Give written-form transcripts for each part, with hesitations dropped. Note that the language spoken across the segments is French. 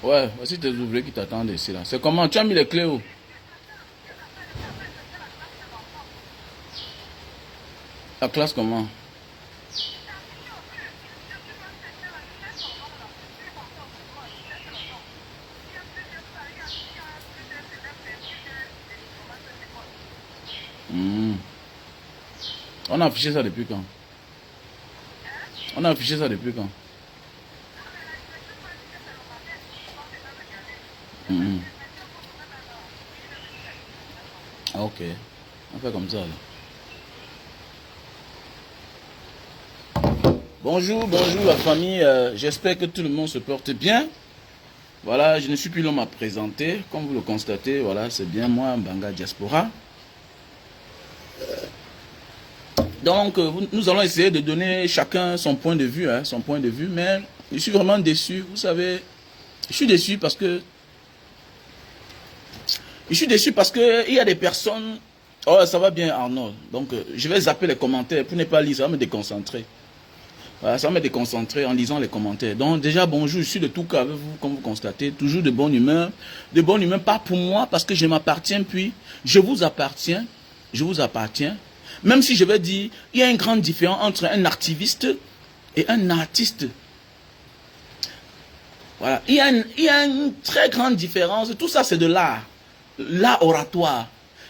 Ouais, voici tes ouvriers qui t'attendent ici là. C'est comment? Tu as mis les clés où? La classe comment? Hmm. On a affiché ça depuis quand? On a affiché ça depuis quand? Hmm. Ah, ok. On fait comme ça là. Bonjour, bonjour la famille. J'espère que tout le monde se porte bien. Voilà, je ne suis plus l'homme à présenter. Comme vous le constatez, voilà, c'est bien moi, Mbanga Diaspora. Donc, nous allons essayer de donner chacun son point de vue, hein, son point de vue. Mais je suis vraiment déçu. Vous savez, je suis déçu parce que il y a des personnes. Oh, ça va bien, Arnaud. Donc, je vais zapper les commentaires pour ne pas lire. Ça va me déconcentrer. Voilà, ça va me déconcentrer en lisant les commentaires. Donc, déjà, bonjour. Je suis de tout cœur avec vous, comme vous constatez. Toujours de bonne humeur. De bonne humeur, pas pour moi, parce que je m'appartiens, puis je vous appartiens. Je vous appartiens. Même si je vais dire, il y a une grande différence entre un activiste et un artiste. Voilà. Il y a une très grande différence. Tout ça, c'est de l'art. L'art oratoire.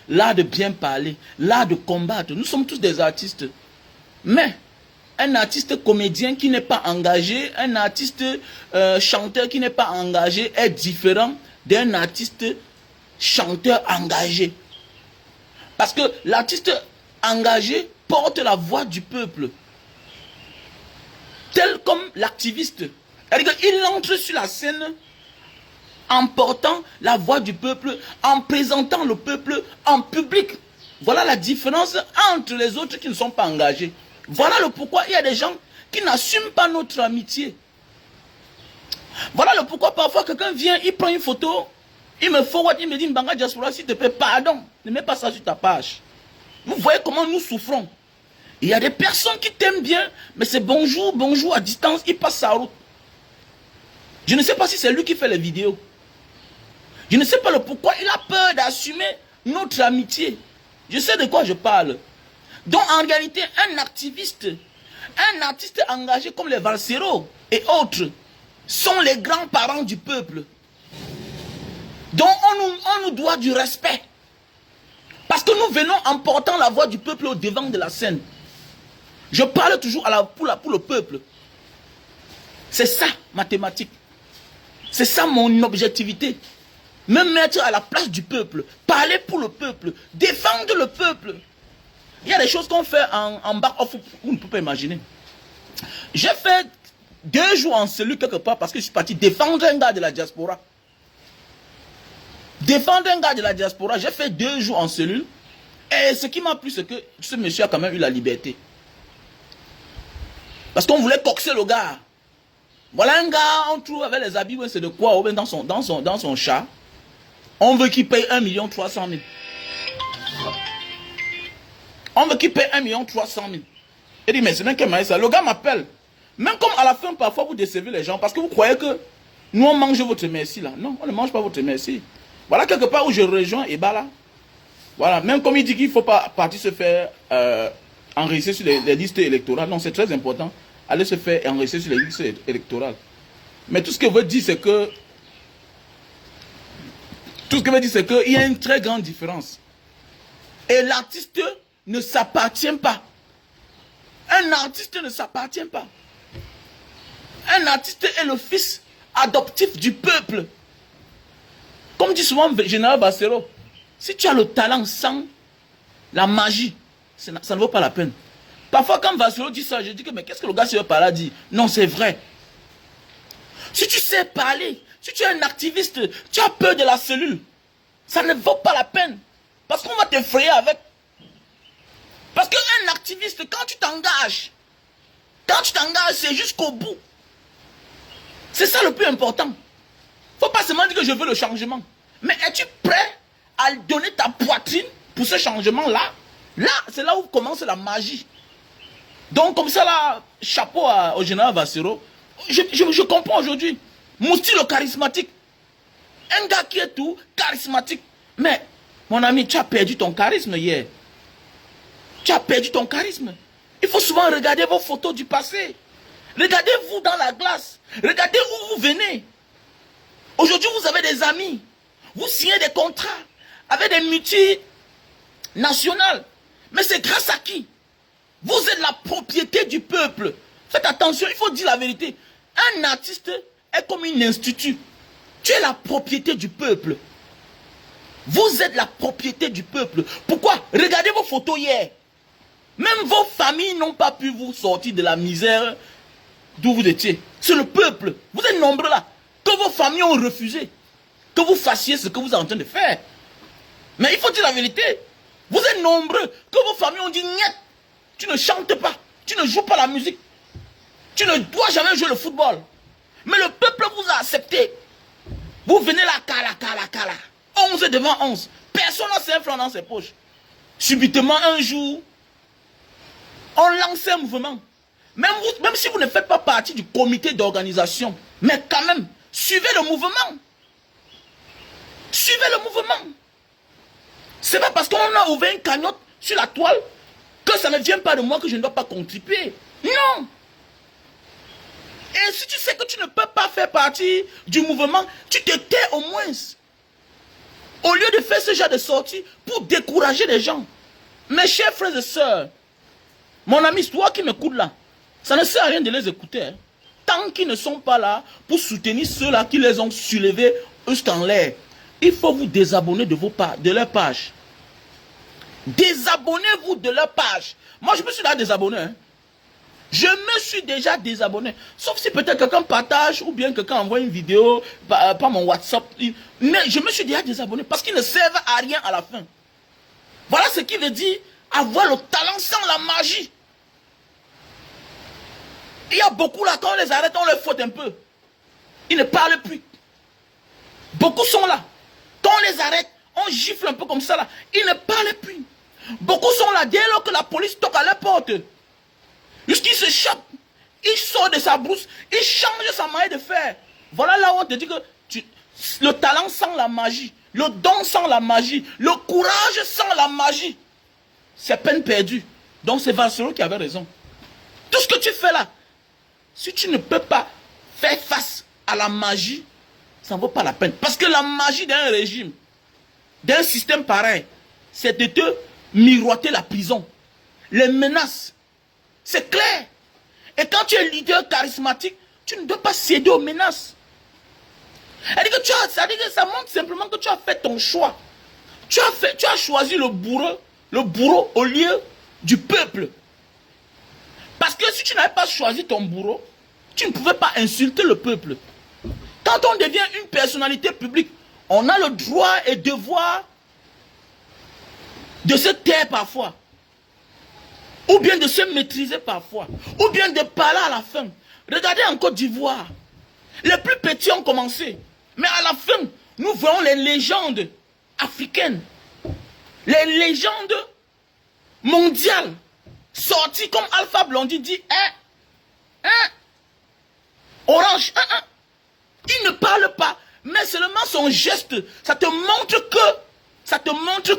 L'art de bien parler. L'art de combattre. Nous sommes tous des artistes. Mais, un artiste comédien qui n'est pas engagé, un artiste chanteur qui n'est pas engagé est différent d'un artiste chanteur engagé. Parce que l'artiste engagé porte la voix du peuple. Tel comme l'activiste. Il entre sur la scène en portant la voix du peuple, en présentant le peuple en public. Voilà la différence entre les autres qui ne sont pas engagés. Voilà le pourquoi il y a des gens qui n'assument pas notre amitié. Voilà le pourquoi parfois quelqu'un vient, il prend une photo, il me forward, il me dit, Mbanga Diaspora, s'il te plaît, pardon, ne mets pas ça sur ta page. Vous voyez comment nous souffrons. Il y a des personnes qui t'aiment bien, mais c'est bonjour, bonjour à distance, il passe sa route. Je ne sais pas si c'est lui qui fait les vidéos. Je ne sais pas le pourquoi il a peur d'assumer notre amitié. Je sais de quoi je parle. Donc en réalité, un activiste, un artiste engagé comme les Valsero et autres, sont les grands-parents du peuple. Donc on nous doit du respect. Parce que nous venons en portant la voix du peuple au devant de la scène. Je parle toujours pour le peuple. C'est ça ma thématique. C'est ça mon objectivité. Me mettre à la place du peuple. Parler pour le peuple. Défendre le peuple. Il y a des choses qu'on fait en back-off, vous ne pouvez pas imaginer. J'ai fait 2 jours en cellule quelque part parce que je suis parti défendre un gars de la diaspora. Défendre un gars de la diaspora, j'ai fait 2 jours en cellule. Et ce qui m'a plu, c'est que ce monsieur a quand même eu la liberté. Parce qu'on voulait coxer le gars. Voilà un gars, on trouve avec les habits, c'est de quoi, dans son chat. On veut qu'il paye 1 300 000. On veut qu'il paye 1 300 000. Il dit, mais c'est même qu'un ça. Le gars m'appelle. Même comme à la fin, parfois, vous décevez les gens. Parce que vous croyez que nous, on mange votre merci là. Non, on ne mange pas votre merci. Voilà quelque part où je rejoins Ebala. Voilà, même comme il dit qu'il ne faut pas partir se faire enregistrer sur les listes électorales. Non, c'est très important. Aller se faire enregistrer sur les listes électorales. Mais tout ce que veut dire, c'est que il y a une très grande différence. Et l'artiste ne s'appartient pas. Un artiste ne s'appartient pas. Un artiste est le fils adoptif du peuple. Comme dit souvent le général Bassero, si tu as le talent sans la magie, ça ne vaut pas la peine. Parfois quand Bassero dit ça, je dis que mais qu'est-ce que le gars sur par là dit? Non, c'est vrai. Si tu sais parler, si tu es un activiste, tu as peur de la cellule, ça ne vaut pas la peine. Parce qu'on va t'effrayer avec. Parce qu'un activiste, quand tu t'engages, c'est jusqu'au bout. C'est ça le plus important. Il ne faut pas seulement dire que je veux le changement. Mais es-tu prêt à donner ta poitrine pour ce changement-là? Là, c'est là où commence la magie. Donc, comme ça, là, chapeau au général Vassero. Je comprends aujourd'hui. Mousti le charismatique. Un gars qui est tout charismatique. Mais, mon ami, tu as perdu ton charisme hier. Tu as perdu ton charisme. Il faut souvent regarder vos photos du passé. Regardez-vous dans la glace. Regardez où vous venez. Aujourd'hui, vous avez des amis. Vous signez des contrats avec des multinationales. Mais c'est grâce à qui? Vous êtes la propriété du peuple. Faites attention, il faut dire la vérité. Un artiste est comme un institut. Tu es la propriété du peuple. Vous êtes la propriété du peuple. Pourquoi? Regardez vos photos hier. Même vos familles n'ont pas pu vous sortir de la misère d'où vous étiez. C'est le peuple. Vous êtes nombreux là. Que vos familles ont refusé. Que vous fassiez ce que vous êtes en train de faire. Mais il faut dire la vérité. Vous êtes nombreux. Que vos familles ont dit niet. Tu ne chantes pas. Tu ne joues pas la musique. Tu ne dois jamais jouer le football. Mais le peuple vous a accepté. Vous venez là, cala. 11 devant 11. Personne n'a 5 francs dans ses poches. Subitement, un jour, on lance un mouvement. Même si vous ne faites pas partie du comité d'organisation, mais quand même, suivez le mouvement. Suivez le mouvement. C'est pas parce qu'on a ouvert une cagnotte sur la toile que ça ne vient pas de moi que je ne dois pas contribuer. Non. Et si tu sais que tu ne peux pas faire partie du mouvement, tu te tais au moins. Au lieu de faire ce genre de sortie pour décourager les gens. Mes chers frères et sœurs, mon ami, toi qui m'écoutes là, ça ne sert à rien de les écouter. Hein. Tant qu'ils ne sont pas là pour soutenir ceux-là qui les ont soulevés jusqu'en l'air. Il faut vous désabonner de leur page. Désabonnez-vous de leur page. Moi, je me suis là désabonné. Hein. Je me suis déjà désabonné. Sauf si peut-être quelqu'un partage ou bien quelqu'un envoie une vidéo par mon WhatsApp. Mais je me suis déjà désabonné parce qu'ils ne servent à rien à la fin. Voilà ce qui veut dire avoir le talent sans la magie. Il y a beaucoup là, quand on les arrête, on les faute un peu. Ils ne parlent plus. Beaucoup sont là. Quand on les arrête, on gifle un peu comme ça là. Ils ne parlent plus. Beaucoup sont là dès lors que la police toque à leur porte. Jusqu'il se chope. Il sort de sa brousse. Il change sa manière de faire. Voilà là où on te dit que le talent sans la magie. Le don sans la magie. Le courage sans la magie. C'est peine perdue. Donc c'est Valsero qui avait raison. Tout ce que tu fais là. Si tu ne peux pas faire face à la magie, ça ne vaut pas la peine. Parce que la magie d'un régime, d'un système pareil, c'est de te miroiter la prison. Les menaces. C'est clair. Et quand tu es leader charismatique, tu ne dois pas céder aux menaces. C'est-à-dire que ça montre simplement que tu as fait ton choix. Tu as choisi le bourreau au lieu du peuple. Parce que si tu n'avais pas choisi ton bourreau, tu ne pouvais pas insulter le peuple. Quand on devient une personnalité publique, on a le droit et devoir de se taire parfois. Ou bien de se maîtriser parfois. Ou bien de parler à la fin. Regardez en Côte d'Ivoire. Les plus petits ont commencé. Mais à la fin, nous voyons les légendes africaines. Les légendes mondiales. Sorties comme Alpha Blondy dit Orange, Il ne parle pas. Mais seulement son geste, ça te montre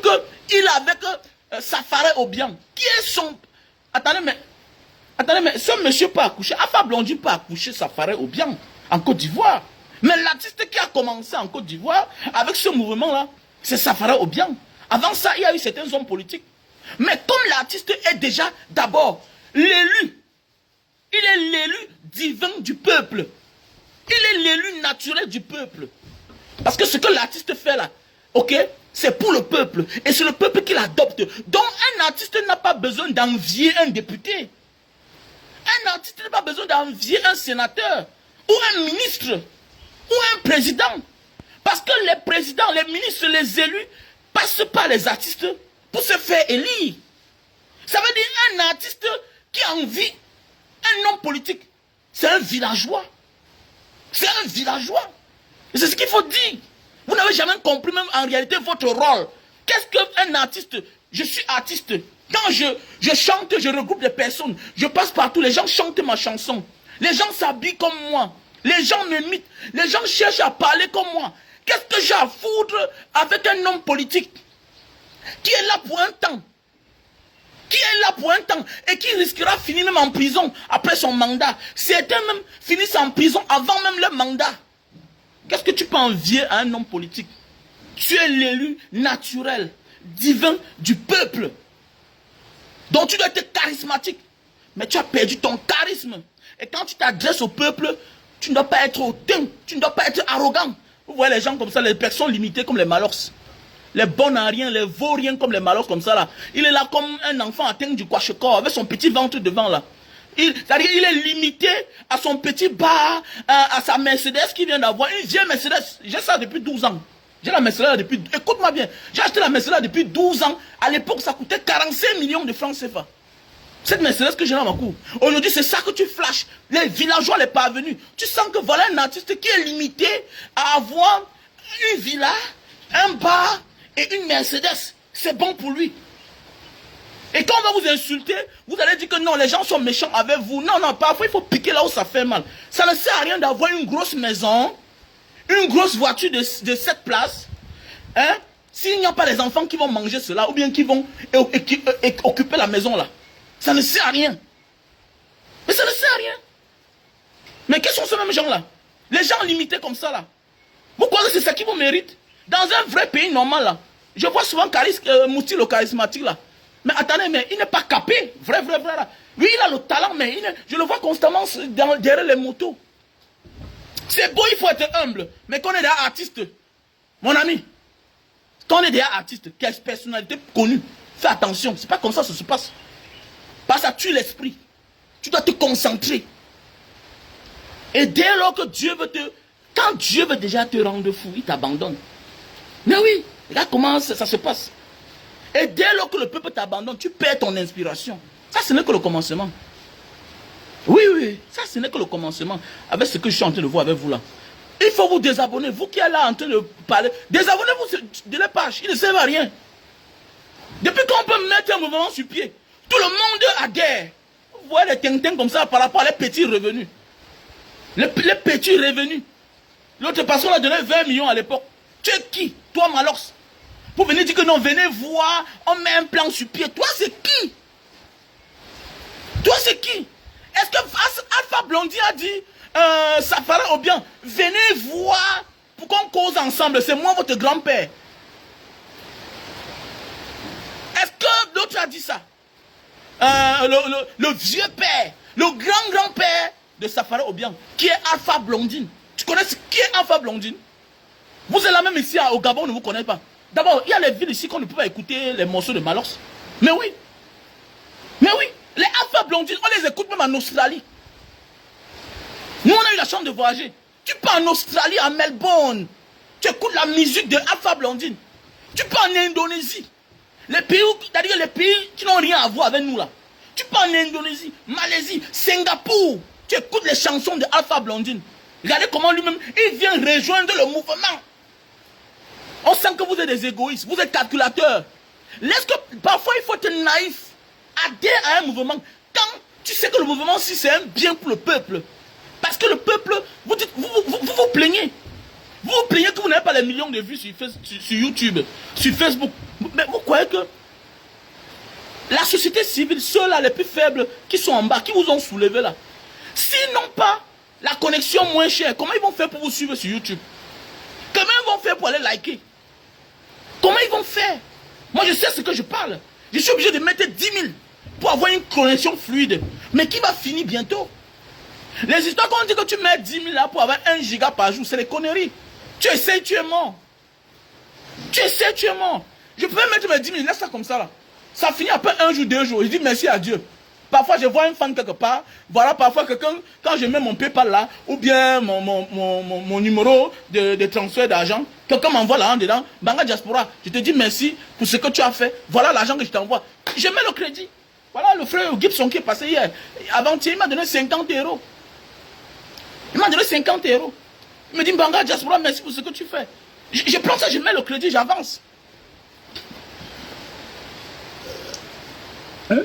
que il est avec Safari Obiang. Qui est son... Attendez, mais ce monsieur peut accoucher. Alpha Blondy peut accoucher Safari Obiang en Côte d'Ivoire. Mais l'artiste qui a commencé en Côte d'Ivoire avec ce mouvement-là, c'est Safari Obiang. Avant ça, il y a eu certains hommes politiques. Mais comme l'artiste est déjà d'abord l'élu, il est l'élu divin du peuple. Il est l'élu naturel du peuple. Parce que ce que l'artiste fait là, ok, c'est pour le peuple. Et c'est le peuple qui l'adopte. Donc un artiste n'a pas besoin d'envier un député. Un artiste n'a pas besoin d'envier un sénateur, ou un ministre, ou un président. Parce que les présidents, les ministres, les élus passent par les artistes pour se faire élire. Ça veut dire un artiste qui envie un homme politique. C'est un villageois. C'est un villageois. Et c'est ce qu'il faut dire. Vous n'avez jamais compris même en réalité votre rôle. Qu'est-ce qu'un artiste? Je suis artiste. Quand je chante, je regroupe des personnes. Je passe partout, les gens chantent ma chanson. Les gens s'habillent comme moi. Les gens m'imitent. Les gens cherchent à parler comme moi. Qu'est-ce que à foutre avec un homme politique qui est là pour un temps. Qui est là pour un temps et qui risquera de finir même en prison après son mandat. Certains même finissent en prison avant même leur mandat. Qu'est-ce que tu peux envier à un homme politique? Tu es l'élu naturel, divin du peuple. Donc tu dois être charismatique. Mais tu as perdu ton charisme. Et quand tu t'adresses au peuple, tu ne dois pas être hautain, tu ne dois pas être arrogant. Vous voyez les gens comme ça, les personnes limitées comme les Malors. Les bons à rien, les vauriens comme les Malors comme ça là. Il est là comme un enfant atteint du kwashiorkor avec son petit ventre devant là. C'est-à-dire il est limité à son petit bar, à sa Mercedes qu'il vient d'avoir. Une vieille Mercedes, j'ai ça depuis 12 ans. J'ai la Mercedes depuis... Écoute-moi bien, j'ai acheté la Mercedes depuis 12 ans. À l'époque, ça coûtait 45 millions de francs CFA. Cette Mercedes que j'ai dans ma cour. Aujourd'hui, c'est ça que tu flashes. Les villageois, les parvenus. Tu sens que voilà un artiste qui est limité à avoir une villa, un bar et une Mercedes. C'est bon pour lui. Et quand on va vous insulter, vous allez dire que non, les gens sont méchants avec vous. Non, non, parfois il faut piquer là où ça fait mal. Ça ne sert à rien d'avoir une grosse maison, une grosse voiture de 7 places. Hein? S'il n'y a pas les enfants qui vont manger cela, ou bien qui vont occuper la maison là. Ça ne sert à rien. Mais ça ne sert à rien. Mais quels sont ces mêmes gens là? Les gens limités comme ça là. Vous croyez que c'est ça qui vous mérite? Dans un vrai pays normal là. Je vois souvent Mouti le charismatique là. Mais attendez, mais il n'est pas capé. Vrai là. Oui, il a le talent, mais je le vois constamment derrière les motos. C'est beau, il faut être humble. Mais quand on est des artistes, mon ami, quand on est des artistes, quelle personnalité connue, fais attention. C'est pas comme ça que ça se passe. Parce que ça tue l'esprit. Tu dois te concentrer. Et dès lors que Dieu veut te... Quand Dieu veut déjà te rendre fou, il t'abandonne. Mais oui, regarde comment ça se passe. Et dès lors que le peuple t'abandonne, tu perds ton inspiration. Ça, ce n'est que le commencement. Oui, ça, ce n'est que le commencement. Avec ce que je suis en train de voir avec vous là. Il faut vous désabonner. Vous qui êtes là en train de parler, désabonnez-vous de la page. Il ne sert à rien. Depuis qu'on peut mettre un mouvement sur pied, tout le monde adhère. Vous voyez les tintins comme ça par rapport à les petits revenus. Les petits revenus. L'autre personne a donné 20 millions à l'époque. Tu es qui? Toi, Malors. Pour venir dire que non, venez voir, on met un plan sur pied. Toi, c'est qui? Toi, c'est qui? Est-ce que Alpha Blondy a dit, Safara Obiang, venez voir pour qu'on cause ensemble. C'est moi, votre grand-père. Est-ce que l'autre a dit ça? Le vieux père, le grand-grand-père de Safara Obiang, qui est Alpha Blondine. Tu connais qui est Alpha Blondine? Vous êtes là même ici au Gabon, on ne vous connaît pas. D'abord, il y a les villes ici qu'on ne peut pas écouter les morceaux de Malors. Mais oui. Les Alpha Blondine, on les écoute même en Australie. Nous, on a eu la chance de voyager. Tu pars en Australie, à Melbourne. Tu écoutes la musique de Alpha Blondine. Tu pars en Indonésie. C'est-à-dire les pays qui n'ont rien à voir avec nous là. Tu pars en Indonésie, Malaisie, Singapour. Tu écoutes les chansons de Alpha Blondine. Regardez comment lui-même, il vient rejoindre le mouvement. On sent que vous êtes des égoïstes, vous êtes calculateurs. Laisse que parfois il faut être naïf. Adhère à un mouvement. Quand tu sais que le mouvement, si c'est un bien pour le peuple. Parce que le peuple, vous plaignez. Vous vous plaignez que vous n'avez pas les millions de vues sur YouTube, sur Facebook. Mais vous croyez que la société civile, ceux-là les plus faibles qui sont en bas, qui vous ont soulevé là, s'ils n'ont pas la connexion moins chère, comment ils vont faire pour vous suivre sur YouTube? Comment ils vont faire pour aller liker? Comment ils vont faire? Moi je sais ce que je parle. Je suis obligé de mettre 10 000 pour avoir une connexion fluide. Mais qui va finir bientôt? Les histoires qu'on dit que tu mets 10 000 là pour avoir 1 giga par jour, c'est des conneries. Tu essaies, tu es mort. Tu essaies, tu es mort. Je peux mettre mes 10 000, laisse ça comme ça là. Ça finit après 1 jour, 2 jours. Je dis merci à Dieu. Parfois je vois un fan quelque part. Voilà, parfois quelqu'un, quand je mets mon PayPal là, ou bien mon numéro de transfert d'argent, quelqu'un m'envoie là dedans, Banga Diaspora, je te dis merci pour ce que tu as fait. Voilà l'argent que je t'envoie. Je mets le crédit. Voilà le frère Gibson qui est passé hier. Avant-hier, il m'a donné 50 €. Il m'a donné 50 €. Il me dit Banga Diaspora, merci pour ce que tu fais. Je prends ça, je mets le crédit, j'avance. Hein?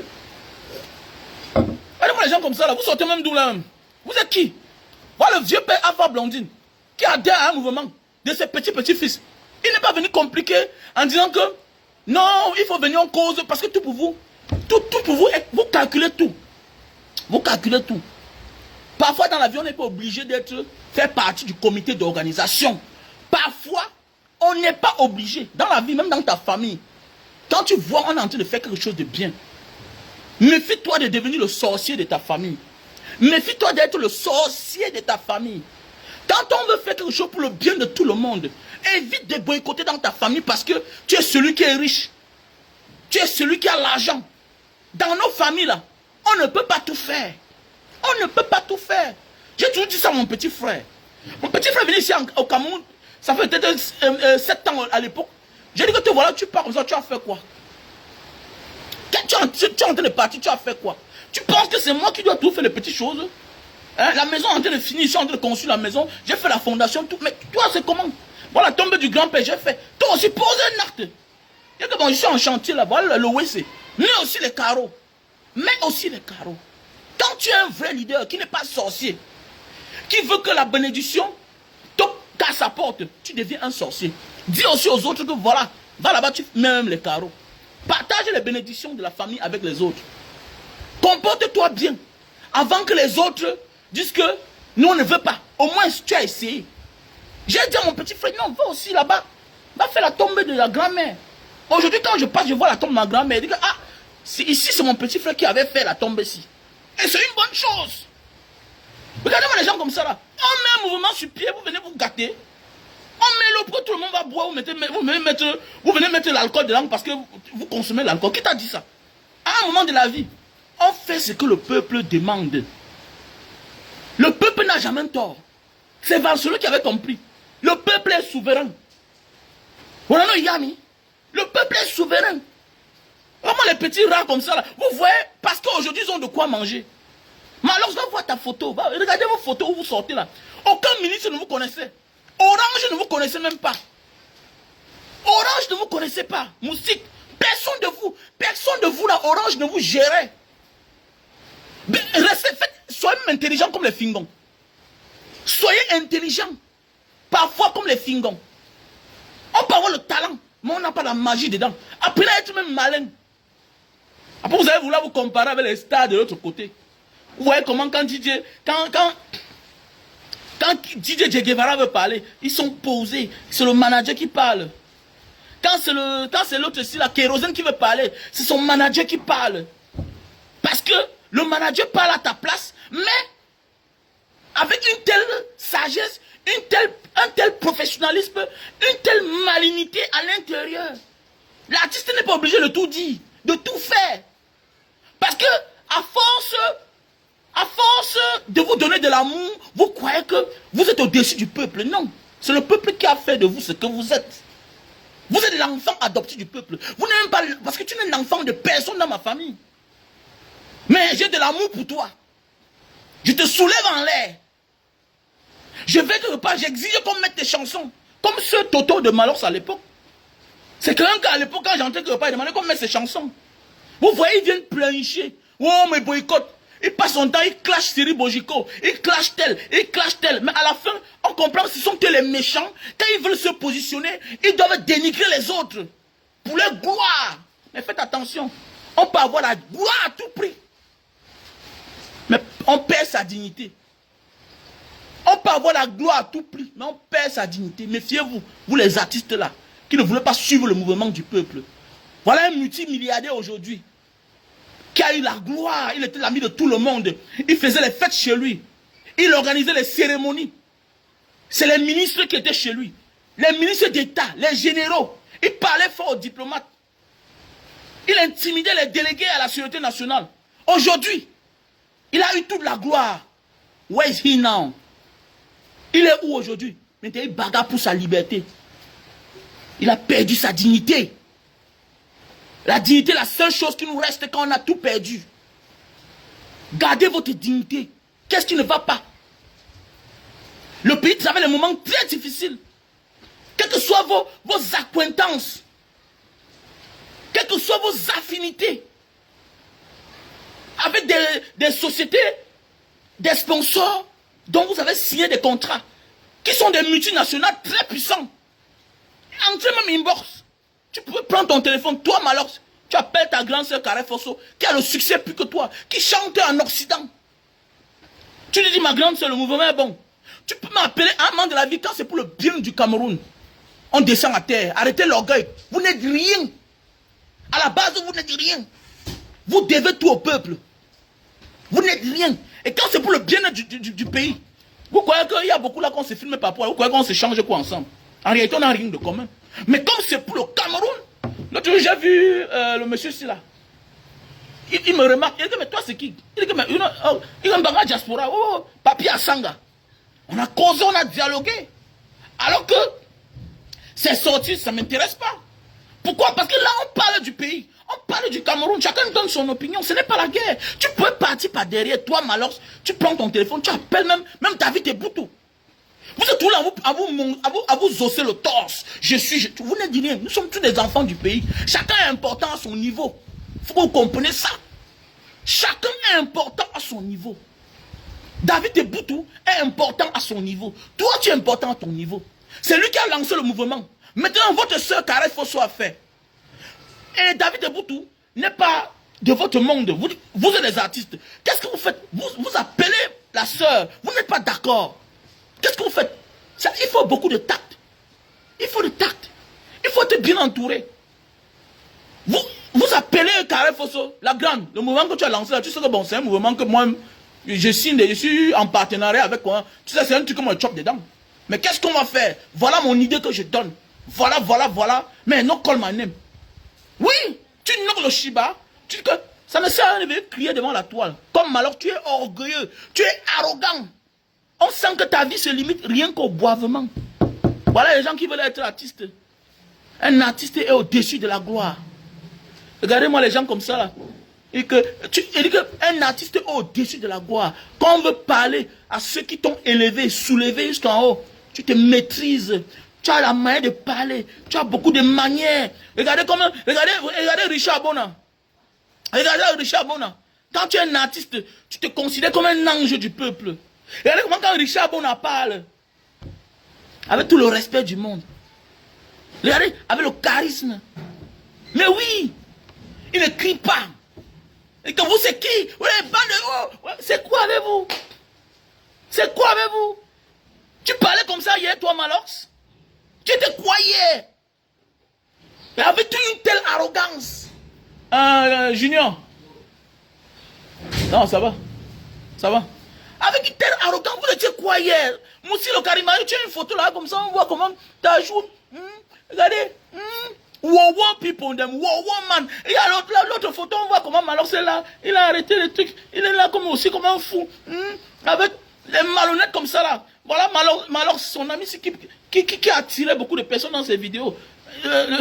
Regardez-moi les gens comme ça là, vous sortez même d'où là même? Vous êtes qui? Voilà le vieux père Alpha Blondine qui adhère à un mouvement de ses petits fils. Il n'est pas venu compliquer en disant que non, il faut venir en cause parce que tout pour vous, vous calculez tout. Vous calculez tout. Parfois dans la vie, on n'est pas obligé d'être faire partie du comité d'organisation. Parfois, on n'est pas obligé. Dans la vie, même dans ta famille, quand tu vois on est en train de faire quelque chose de bien, méfie-toi de devenir le sorcier de ta famille. Méfie-toi d'être le sorcier de ta famille. Quand on veut faire quelque chose pour le bien de tout le monde, évite de boycotter dans ta famille parce que tu es celui qui est riche. Tu es celui qui a l'argent. Dans nos familles là, on ne peut pas tout faire. On ne peut pas tout faire. J'ai toujours dit ça à mon petit frère. Mon petit frère venait ici au Cameroun, ça fait peut-être 7 ans à l'époque. J'ai dit que te voilà, tu pars comme ça, tu as fait quoi? Tu es en train de partir, tu as fait quoi? Tu penses que c'est moi qui dois tout faire les petites choses? Hein? La maison est en train de finir, je suis en train de construire la maison, j'ai fait la fondation, tout. Mais toi, c'est comment? Voilà, la tombe du grand-père, j'ai fait. Toi aussi, pose un acte. Il y a que bon, je suis en chantier là, voilà le WC. Mets aussi les carreaux. Mets aussi les carreaux. Quand tu es un vrai leader qui n'est pas sorcier, qui veut que la bénédiction toque à sa porte, tu deviens un sorcier. Dis aussi aux autres que voilà, va là-bas, tu mets même les carreaux. Partage les bénédictions de la famille avec les autres. Comporte-toi bien. Avant que les autres disent que nous on ne veut pas. Au moins tu as essayé. J'ai dit à mon petit frère, non, va aussi là-bas. Va faire la tombe de la grand-mère. Aujourd'hui quand je passe, je vois la tombe de ma grand-mère. Je dis que, ah, ici c'est mon petit frère qui avait fait la tombe ici. Et c'est une bonne chose. Regardez-moi les gens comme ça là. On met un mouvement sur pied, vous venez vous gâter. On met l'eau pour tout le monde va boire, vous venez mettre l'alcool dedans parce que vous consommez l'alcool. Qui t'a dit ça? À un moment de la vie, on fait ce que le peuple demande. Le peuple n'a jamais tort. C'est Vancelot qui avait compris. Le peuple est souverain. Voilà, non, Yami. Le peuple est souverain. Vraiment les petits rats comme ça là. Vous voyez, parce qu'aujourd'hui ils ont de quoi manger. Mais alors je dois voir ta photo. Regardez vos photos où vous sortez là. Aucun ministre ne vous connaissait. Orange ne vous connaissait même pas. Orange ne vous connaissait pas. Moustique. Personne de vous là, Orange ne vous gérait. Soyez même intelligent comme les Fingons. Soyez intelligent. Parfois comme les Fingons. On peut avoir le talent, mais on n'a pas la magie dedans. Après être même malin. Après vous allez vouloir vous comparer avec les stars de l'autre côté. Vous voyez comment quand DJ Che Guevara veut parler, ils sont posés. C'est le manager qui parle. Quand c'est l'autre ici, la Kérosène qui veut parler, c'est son manager qui parle. Parce que le manager parle à ta place, mais avec une telle sagesse, un tel professionnalisme, une telle malignité à l'intérieur. L'artiste n'est pas obligé de tout dire, de tout faire. Parce que à force de vous donner de l'amour, vous croyez que vous êtes au-dessus du peuple. Non, c'est le peuple qui a fait de vous ce que vous êtes. Vous êtes l'enfant adopté du peuple. Vous n'êtes même pas, parce que tu n'es l'enfant de personne dans ma famille. Mais j'ai de l'amour pour toi. Je te soulève en l'air. Je vais quelque part, j'exige qu'on mette des chansons. Comme ce Toto de Malox à l'époque. C'est quelqu'un qu'à l'époque, quand j'entrais quelque part, il demandait qu'on mette ses chansons. Vous voyez, ils viennent pleurnicher. Oh, mais boycott. Il passe son temps, il clash Siri Bojiko. Il clash tel, il clash tel. Mais à la fin, on comprend que ce sont que les méchants. Quand ils veulent se positionner, ils doivent dénigrer les autres. Pour leur gloire. Mais faites attention. On peut avoir la gloire à tout prix. Mais on perd sa dignité. On peut avoir la gloire à tout prix, mais on perd sa dignité. Méfiez-vous, vous les artistes là, qui ne voulaient pas suivre le mouvement du peuple. Voilà un multimilliardaire aujourd'hui, qui a eu la gloire, il était l'ami de tout le monde. Il faisait les fêtes chez lui. Il organisait les cérémonies. C'est les ministres qui étaient chez lui. Les ministres d'État, les généraux. Il parlait fort aux diplomates. Il intimidait les délégués à la sécurité nationale. Aujourd'hui, il a eu toute la gloire. Where is he now? Il est où aujourd'hui? Maintenant, il bagarre pour sa liberté. Il a perdu sa dignité. La dignité, la seule chose qui nous reste quand on a tout perdu. Gardez votre dignité. Qu'est-ce qui ne va pas? Le pays traverse des moments très difficiles. Quelles que soient vos acquaintances, quelles que soient vos affinités, avec des sociétés, des sponsors dont vous avez signé des contrats, qui sont des multinationales très puissantes. entrer même inbox. Tu peux prendre ton téléphone, toi Malox, tu appelles ta grande sœur Carré Fosso, qui a le succès plus que toi, qui chante en Occident. Tu lui dis, ma grande sœur, le mouvement est bon. Tu peux m'appeler un moment de la vie quand c'est pour le bien du Cameroun. On descend à terre, arrêtez l'orgueil. Vous n'êtes rien. À la base, vous n'êtes rien. Vous devez tout au peuple. Vous n'êtes rien. Et quand c'est pour le bien-être du pays, vous croyez qu'il y a beaucoup là qu'on se filme par rapport, vous croyez qu'on se change quoi ensemble? En réalité, on n'a rien de commun. Mais comme c'est pour le Cameroun, l'autre jour, j'ai vu le monsieur ici là. Il me remarque, il dit, mais toi c'est qui? Il dit, mais il a un diaspora, papier à Sanga. On a causé, on a dialogué. Alors que c'est sorti, ça ne m'intéresse pas. Pourquoi? Parce que là, on parle du pays. On parle du Cameroun. Chacun donne son opinion. Ce n'est pas la guerre. Tu peux partir par derrière. Toi, Malox, tu prends ton téléphone, tu appelles même David et Boutou. Vous êtes tous là à vous osser le torse. Vous n'êtes rien. Nous sommes tous des enfants du pays. Chacun est important à son niveau. Il faut que vous compreniez ça. Chacun est important à son niveau. David et Boutou est important à son niveau. Toi, tu es important à ton niveau. C'est lui qui a lancé le mouvement. Maintenant, votre soeur Carré Fosso a fait. Et David et Boutou n'est pas de votre monde. Vous êtes des artistes. Qu'est-ce que vous faites? Vous appelez la soeur. Vous n'êtes pas d'accord. Qu'est-ce que vous faites? Il faut beaucoup de tact. Il faut de tact. Il faut être bien entouré. Vous appelez Carré Fosso, la grande, le mouvement que tu as lancé là, tu sais que bon, c'est un mouvement que moi, je suis en partenariat avec quoi. Tu sais, c'est un truc comme un chop dedans. Mais qu'est-ce qu'on va faire? Voilà mon idée que je donne. Voilà. Mais non, call my name. Oui, tu noques le Shiba. Tu dis que ça ne sert à rien de crier devant la toile. Comme Malox, tu es orgueilleux. Tu es arrogant. On sent que ta vie se limite rien qu'au boivement. Voilà les gens qui veulent être artistes. Un artiste est au-dessus de la gloire. Regardez-moi les gens comme ça là. Il dit qu'un artiste est au-dessus de la gloire. Quand on veut parler à ceux qui t'ont élevé, soulevé jusqu'en haut, tu te maîtrises. Tu as la manière de parler. Tu as beaucoup de manières. Regardez Richard Bona. Regardez Richard Bona. Quand tu es un artiste, tu te considères comme un ange du peuple. Regardez comment quand Richard Bona parle. Avec tout le respect du monde. Regardez, avec le charisme. Mais oui, il ne crie pas. Et que vous, c'est qui? Ouais, c'est quoi avec vous? C'est quoi avec vous? Tu parlais comme ça hier, toi, Malox? Tu te croyais. Et avec une telle arrogance. Junior. Non, ça va. Ça va. Avec une telle arrogance, vous étiez quoi hier? Moussi le Karima, tu as une photo là, comme ça, on voit comment tu ajoutes. Regardez. Wow, people, them, wow, man. Et il y a l'autre photo, on voit comment Malox est là. Il a arrêté le truc. Il est là comme aussi comme un fou. Avec les malhonnêtes comme ça là. Voilà Malox, son ami qui a attiré beaucoup de personnes dans ses vidéos.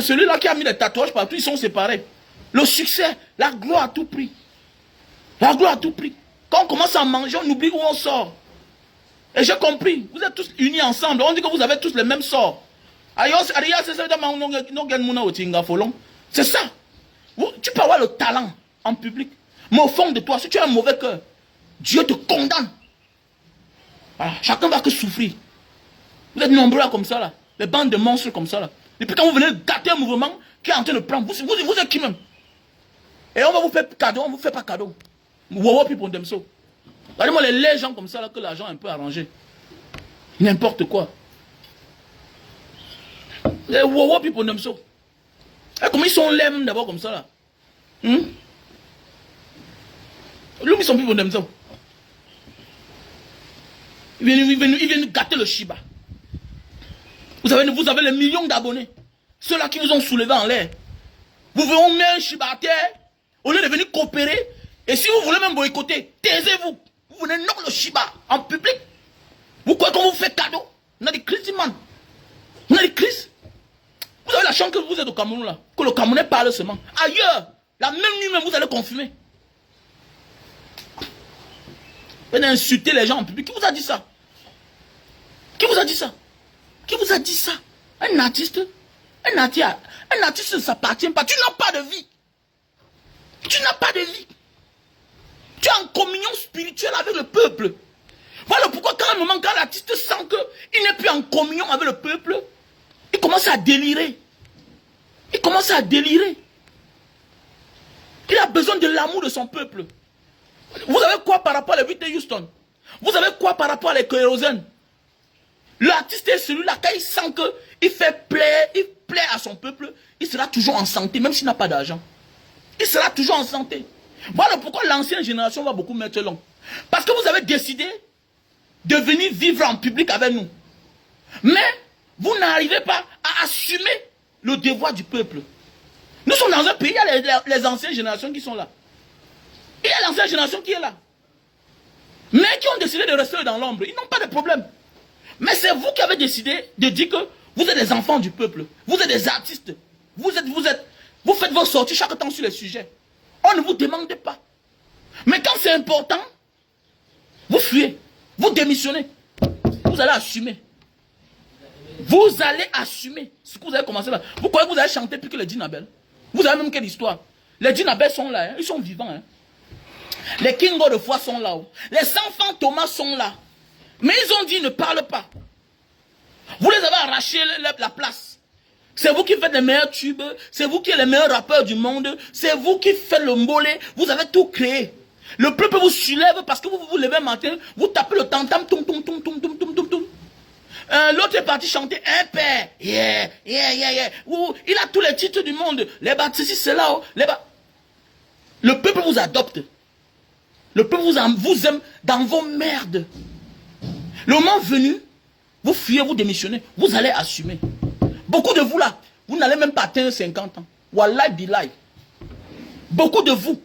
Celui-là qui a mis les tatouages partout, ils sont séparés. Le succès, la gloire à tout prix. La gloire à tout prix. Quand on commence à manger, on oublie où on sort. Et j'ai compris. Vous êtes tous unis ensemble. On dit que vous avez tous le même sort. C'est ça. Tu peux avoir le talent en public. Mais au fond de toi, si tu as un mauvais cœur, Dieu te condamne. Voilà. Chacun va que souffrir. Vous êtes nombreux là, comme ça là. Les bandes de monstres comme ça là. Et puis quand vous venez gâter un mouvement qui est en train de prendre, vous êtes qui même? Et on va vous faire cadeau, on ne vous fait pas cadeau. Wow, people them so. Regardez-moi les gens comme ça là, que l'argent est un peu arrangé. N'importe quoi. Les wow people them so. Et comment ils sont laimes d'abord comme ça là? Lui, ils sont people them so. Ils viennent gâter le Shiba. Vous avez les millions d'abonnés. Ceux-là qui vous ont soulevé en l'air. Vous voulez mettre un Shiba à terre au lieu de venir coopérer. Et si vous voulez même boycotter, taisez-vous. Vous venez knock le Shiba en public. Vous croyez qu'on vous fait cadeau? On a des crises, man. On a des crises. Vous avez la chance que vous êtes au Cameroun là. Que le Camerounais parle seulement. Ailleurs, la même nuit même, vous allez confumer. Vous allez insulter les gens en public. Qui vous a dit ça? Qui vous a dit ça? Qui vous a dit ça? Un artiste ne s'appartient pas. Tu n'as pas de vie. Tu n'as pas de vie. Tu es en communion spirituelle avec le peuple. Voilà pourquoi quand l'artiste sent qu'il n'est plus en communion avec le peuple, Il commence à délirer. Il commence à délirer. Il a besoin de l'amour de son peuple. Vous avez quoi par rapport à la Whitney Houston? Vous avez quoi par rapport à les kérosènes? L'artiste est celui-là, quand il sent qu'il fait plaire, il plaît à son peuple, il sera toujours en santé, même s'il n'a pas d'argent. Il sera toujours en santé. Voilà pourquoi l'ancienne génération va beaucoup mettre long. Parce que vous avez décidé de venir vivre en public avec nous. Mais vous n'arrivez pas à assumer le devoir du peuple. Nous sommes dans un pays, il y a les anciennes générations qui sont là. Il y a l'ancienne génération qui est là. Mais qui ont décidé de rester dans l'ombre. Ils n'ont pas de problème. Mais c'est vous qui avez décidé de dire que vous êtes des enfants du peuple. Vous êtes des artistes. Vous faites vos sorties chaque temps sur les sujets. On ne vous demande pas. Mais quand c'est important, vous fuyez. Vous démissionnez. Vous allez assumer. Vous allez assumer ce que vous avez commencé là. Vous croyez que vous allez chanter plus que les Dinabel? Vous avez même quelle histoire? Les Dinabel sont là. Hein? Ils sont vivants. Hein? Les Kingo de foi sont là. Les enfants Thomas sont là. Mais ils ont dit ne parle pas. Vous les avez arraché la place. C'est vous qui faites les meilleurs tubes. C'est vous qui êtes les meilleurs rappeurs du monde. C'est vous qui faites le mbolé. Vous avez tout créé. Le peuple vous soulève parce que vous vous levez un matin. Vous tapez le tam-tam. L'autre est parti chanter un père. Yeah. Il a tous les titres du monde. Les baptistes, c'est là. Le peuple vous adopte. Le peuple vous aime dans vos merdes. Le moment venu, vous fuyez, vous démissionnez, vous allez assumer. Beaucoup de vous là, vous n'allez même pas atteindre 50 ans. Wallahi billahi. Beaucoup de vous,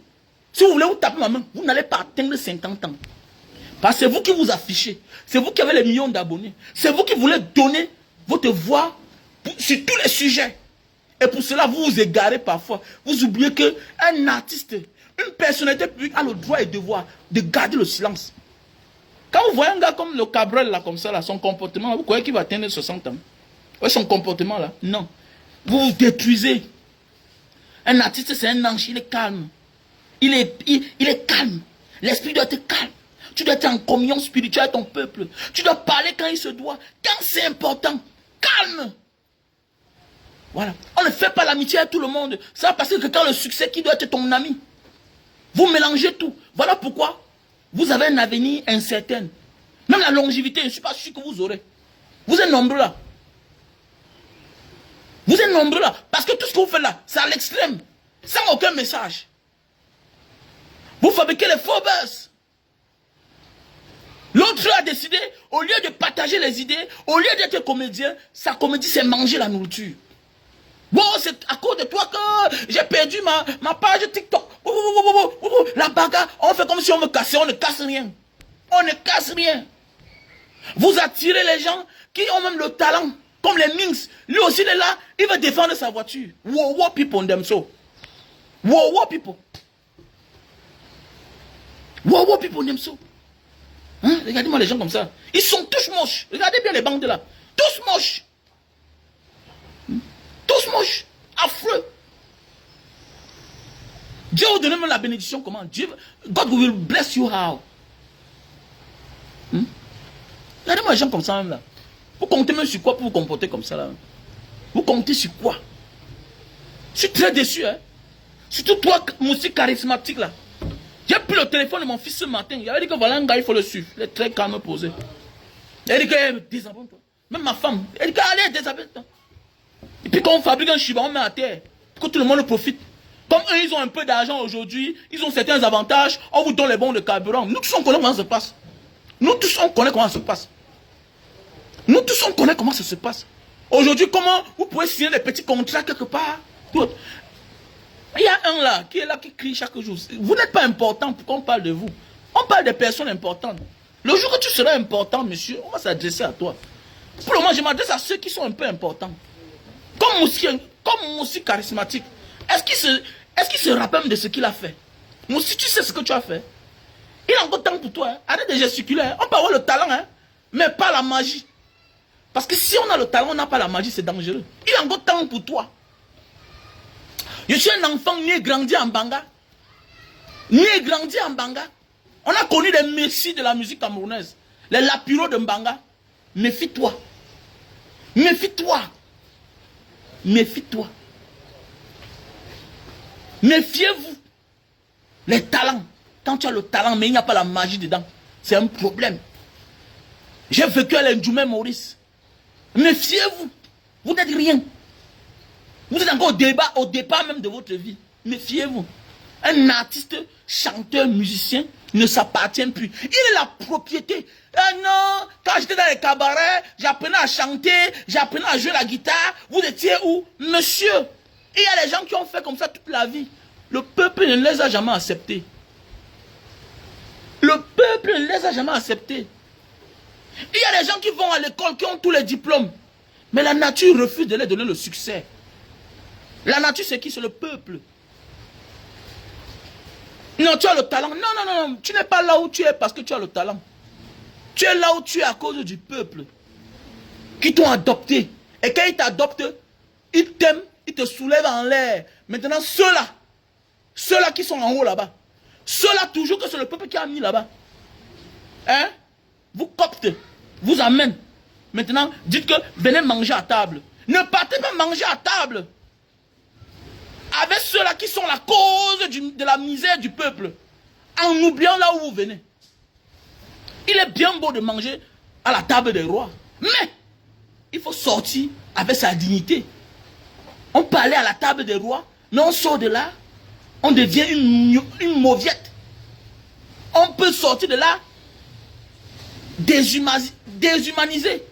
si vous voulez vous taper ma main, vous n'allez pas atteindre 50 ans. Parce que c'est vous qui vous affichez. C'est vous qui avez les millions d'abonnés. C'est vous qui voulez donner votre voix sur tous les sujets. Et pour cela, vous vous égarez parfois. Vous oubliez qu'un artiste, une personnalité publique a le droit et le devoir de garder le silence. Quand vous voyez un gars comme le Cabrel, là, comme ça, là, son comportement, vous croyez qu'il va atteindre 60 ans? Ouais, son comportement, là, non. Vous vous détruisez. Un artiste, c'est un ange, il est calme. Il est calme. L'esprit doit être calme. Tu dois être en communion spirituelle avec ton peuple. Tu dois parler quand il se doit. Quand c'est important, calme. Voilà. On ne fait pas l'amitié à tout le monde. Ça va passer que quand le succès qui doit être ton ami. Vous mélangez tout. Voilà pourquoi vous avez un avenir incertain. Même la longévité, je ne suis pas sûr que vous aurez. Vous êtes nombreux là. Vous êtes nombreux là. Parce que tout ce que vous faites là, c'est à l'extrême. Sans aucun message. Vous fabriquez les faux buzz. L'autre a décidé, au lieu de partager les idées, au lieu d'être comédien, sa comédie c'est manger la nourriture. Bon, c'est à cause de toi que j'ai perdu ma page TikTok. La bagarre, on fait comme si on me cassait, on ne casse rien. On ne casse rien. Vous attirez les gens qui ont même le talent, comme les Minx. Lui aussi, il est là, il veut défendre sa voiture. Wow, people them so. Wow, people. Wow, people them so. Hein? Regardez-moi les gens comme ça. Ils sont tous moches. Regardez bien les bandes là. Tous moches. Tous moches. Affreux. Dieu vous donne même la bénédiction comment? God will bless you how? Regardez-moi les gens comme ça même là. Vous comptez même sur quoi pour vous comporter comme ça là? Vous comptez sur quoi? Je suis très déçu. Hein? Surtout toi, Moussi charismatique là. J'ai pris le téléphone de mon fils ce matin. Il avait dit que voilà un gars, il faut le suivre. Il est très calme, posé. Il a dit que désabonne-toi. Même ma femme. Elle dit que allez, désabonne-toi. Et puis quand on fabrique un chiba, on met à terre. Que tout le monde profite. Comme eux, ils ont un peu d'argent aujourd'hui, ils ont certains avantages, on vous donne les bons de carburant. Nous tous, on connaît comment ça se passe. Nous tous, on connaît comment ça se passe. Nous tous, on connaît comment ça se passe. Aujourd'hui, comment vous pouvez signer des petits contrats quelque part? Tout. Il y a un là, qui est là, qui crie chaque jour. Vous n'êtes pas important pour qu'on parle de vous. On parle des personnes importantes. Le jour que tu seras important, monsieur, on va s'adresser à toi. Pour le moment, je m'adresse à ceux qui sont un peu importants. Comme Moussi charismatique. Est-ce qu'il se rappelle de ce qu'il a fait? Moussi, tu sais ce que tu as fait. Il a encore temps pour toi. Hein? Arrête de gesticuler. Hein? On peut avoir le talent, hein? Mais pas la magie. Parce que si on a le talent, on n'a pas la magie, c'est dangereux. Il a encore temps pour toi. Je suis un enfant né et grandi en Banga. Né et grandi en Banga. On a connu les messies de la musique camerounaise. Les Lapiro de Mbanga. Méfie-toi. Méfie-toi. méfie-toi. Méfiez-vous. Les talents. Quand tu as le talent, mais il n'y a pas la magie dedans, c'est un problème. J'ai vécu à l'Indjoumé Maurice. Méfiez-vous. Vous n'êtes rien. Vous êtes encore au départ même de votre vie. Méfiez-vous. Un artiste, chanteur, musicien ne s'appartient plus. Il est la propriété. Ah non, quand j'étais dans les cabarets, j'apprenais à chanter, j'apprenais à jouer la guitare. Vous étiez où? Monsieur. Il y a des gens qui ont fait comme ça toute la vie. Le peuple ne les a jamais acceptés. Le peuple ne les a jamais acceptés. Il y a des gens qui vont à l'école, qui ont tous les diplômes. Mais la nature refuse de leur donner le succès. La nature, c'est qui? C'est le peuple. Non, tu as le talent. Non, non, non, non. Tu n'es pas là où tu es parce que tu as le talent. Tu es là où tu es à cause du peuple. Qui t'ont adopté. Et quand ils t'adoptent, ils t'aiment, ils te soulèvent en l'air. Maintenant, ceux-là qui sont en haut là-bas, ceux-là toujours que c'est le peuple qui a mis là-bas. Hein? Vous coptez, vous amène. Maintenant, dites que venez manger à table. Ne partez pas manger à table avec ceux-là qui sont la cause de la misère du peuple, en oubliant là où vous venez. Il est bien beau de manger à la table des rois, mais il faut sortir avec sa dignité. On peut aller à la table des rois, mais on sort de là, on devient une mauviette. On peut sortir de là déshumanisé.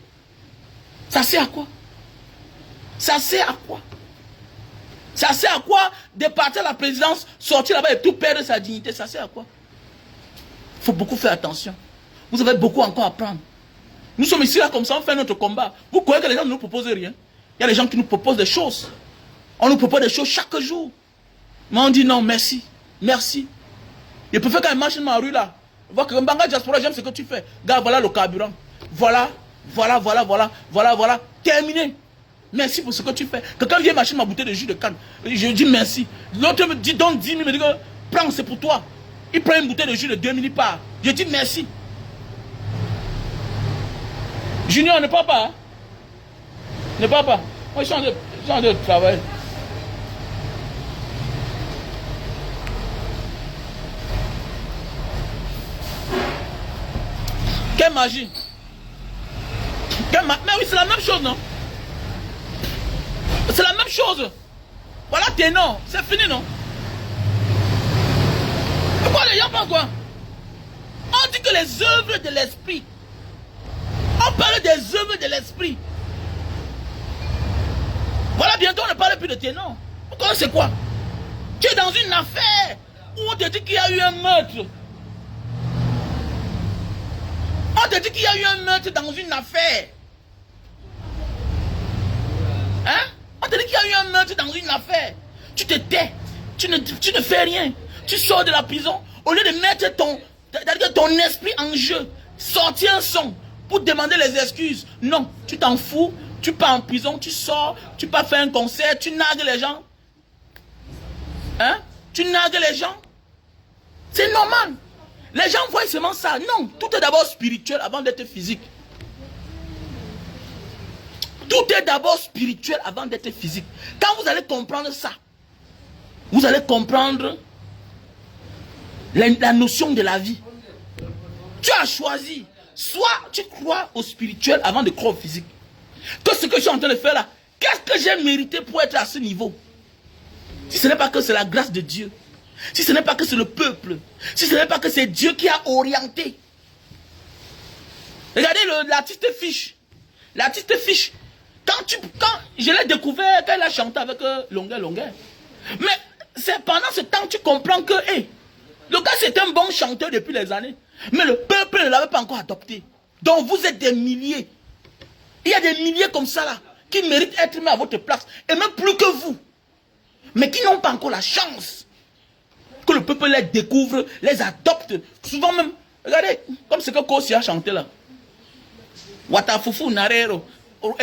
Ça sert à quoi? Ça sert à quoi? Ça sert à quoi de partir à la présidence, sortir là-bas et tout perdre sa dignité? Ça sert à quoi? Il faut beaucoup faire attention. Vous avez beaucoup encore à prendre. Nous sommes ici là comme ça, on fait notre combat. Vous croyez que les gens ne nous proposent rien? Il y a des gens qui nous proposent des choses. On nous propose des choses chaque jour. Mais on dit non, merci. Merci. Je préfère quand ils marchent dans ma rue là. Voir que Mbanga Diaspora, j'aime ce que tu fais. Gars, voilà le carburant. Voilà. Terminé. Merci pour ce que tu fais. Quelqu'un vient m'acheter ma bouteille de jus de canne. Je dis merci. L'autre me dit, donne 10 000, me dit que prends, c'est pour toi. Il prend une bouteille de jus de 2 000 par. Je dis merci. Junior, ne parle pas. Hein? Ne parle pas. Moi, je suis en train de travailler. Quelle magie. Mais oui, c'est la même chose, non? C'est la même chose. Voilà, t'es non. C'est fini, non? Pourquoi les gens parlent quoi? On dit que les œuvres de l'esprit. On parle des œuvres de l'esprit. Voilà, bientôt on ne parle plus de tes noms. Pourquoi c'est quoi? Tu es dans une affaire où on te dit qu'il y a eu un meurtre. On te dit qu'il y a eu un meurtre dans une affaire. Hein? On te dit qu'il y a eu un meurtre dans une affaire. Tu te tais. Tu ne fais rien. Tu sors de la prison. Au lieu de mettre ton esprit en jeu, sortir un son pour demander les excuses. Non, tu t'en fous. Tu pars en prison, tu sors, tu pars faire un concert, tu nargues les gens. Hein? Tu nargues les gens. C'est normal. Les gens voient seulement ça. Non, tout est d'abord spirituel avant d'être physique. Tout est d'abord spirituel avant d'être physique. Quand vous allez comprendre ça, vous allez comprendre la notion de la vie. Tu as choisi. Soit tu crois au spirituel avant de croire au physique. Que ce que je suis en train de faire là, qu'est-ce que j'ai mérité pour être à ce niveau? Si ce n'est pas que c'est la grâce de Dieu, si ce n'est pas que c'est le peuple, si ce n'est pas que c'est Dieu qui a orienté. Regardez l'artiste Fish. L'artiste Fish, quand je l'ai découvert, quand il a chanté avec Longueur. Mais c'est pendant ce temps que tu comprends que le gars c'est un bon chanteur depuis les années. Mais le peuple ne l'avait pas encore adopté. Donc vous êtes des milliers. Il y a des milliers comme ça là, qui méritent d'être mis à votre place. Et même plus que vous. Mais qui n'ont pas encore la chance. Que le peuple les découvre, les adopte. Souvent même, regardez, comme ce que Kossi a chanté là. Watafufu narero. Le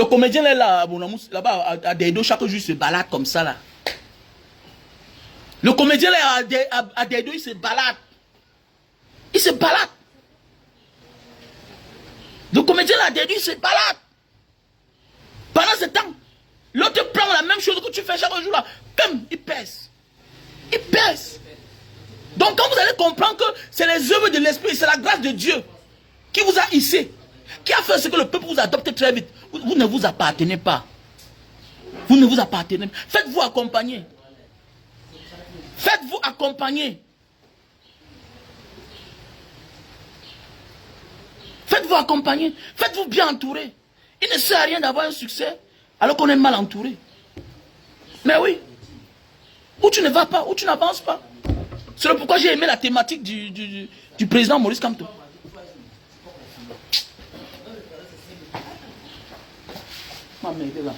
comédien là-bas à Dedo, chaque jour il se balade comme ça là. Le comédien là à Dedo, il se balade. Il se balade. Le comédien là, il se balade. pendant ce temps, l'autre prend la même chose que tu fais chaque jour là. Comme il pèse. Il pèse. Donc quand vous allez comprendre que c'est les œuvres de l'esprit, c'est la grâce de Dieu qui vous a hissé, qui a fait ce que le peuple vous adopte très vite. Vous ne vous appartenez pas. Vous ne vous appartenez pas. Faites-vous accompagner. Faites-vous accompagner. Faites-vous accompagner. Faites-vous bien entourer. Il ne sert à rien d'avoir un succès alors qu'on est mal entouré. Mais oui. Où tu ne vas pas, où tu n'avances pas. C'est pourquoi j'ai aimé la thématique du président Maurice Kamto. Là.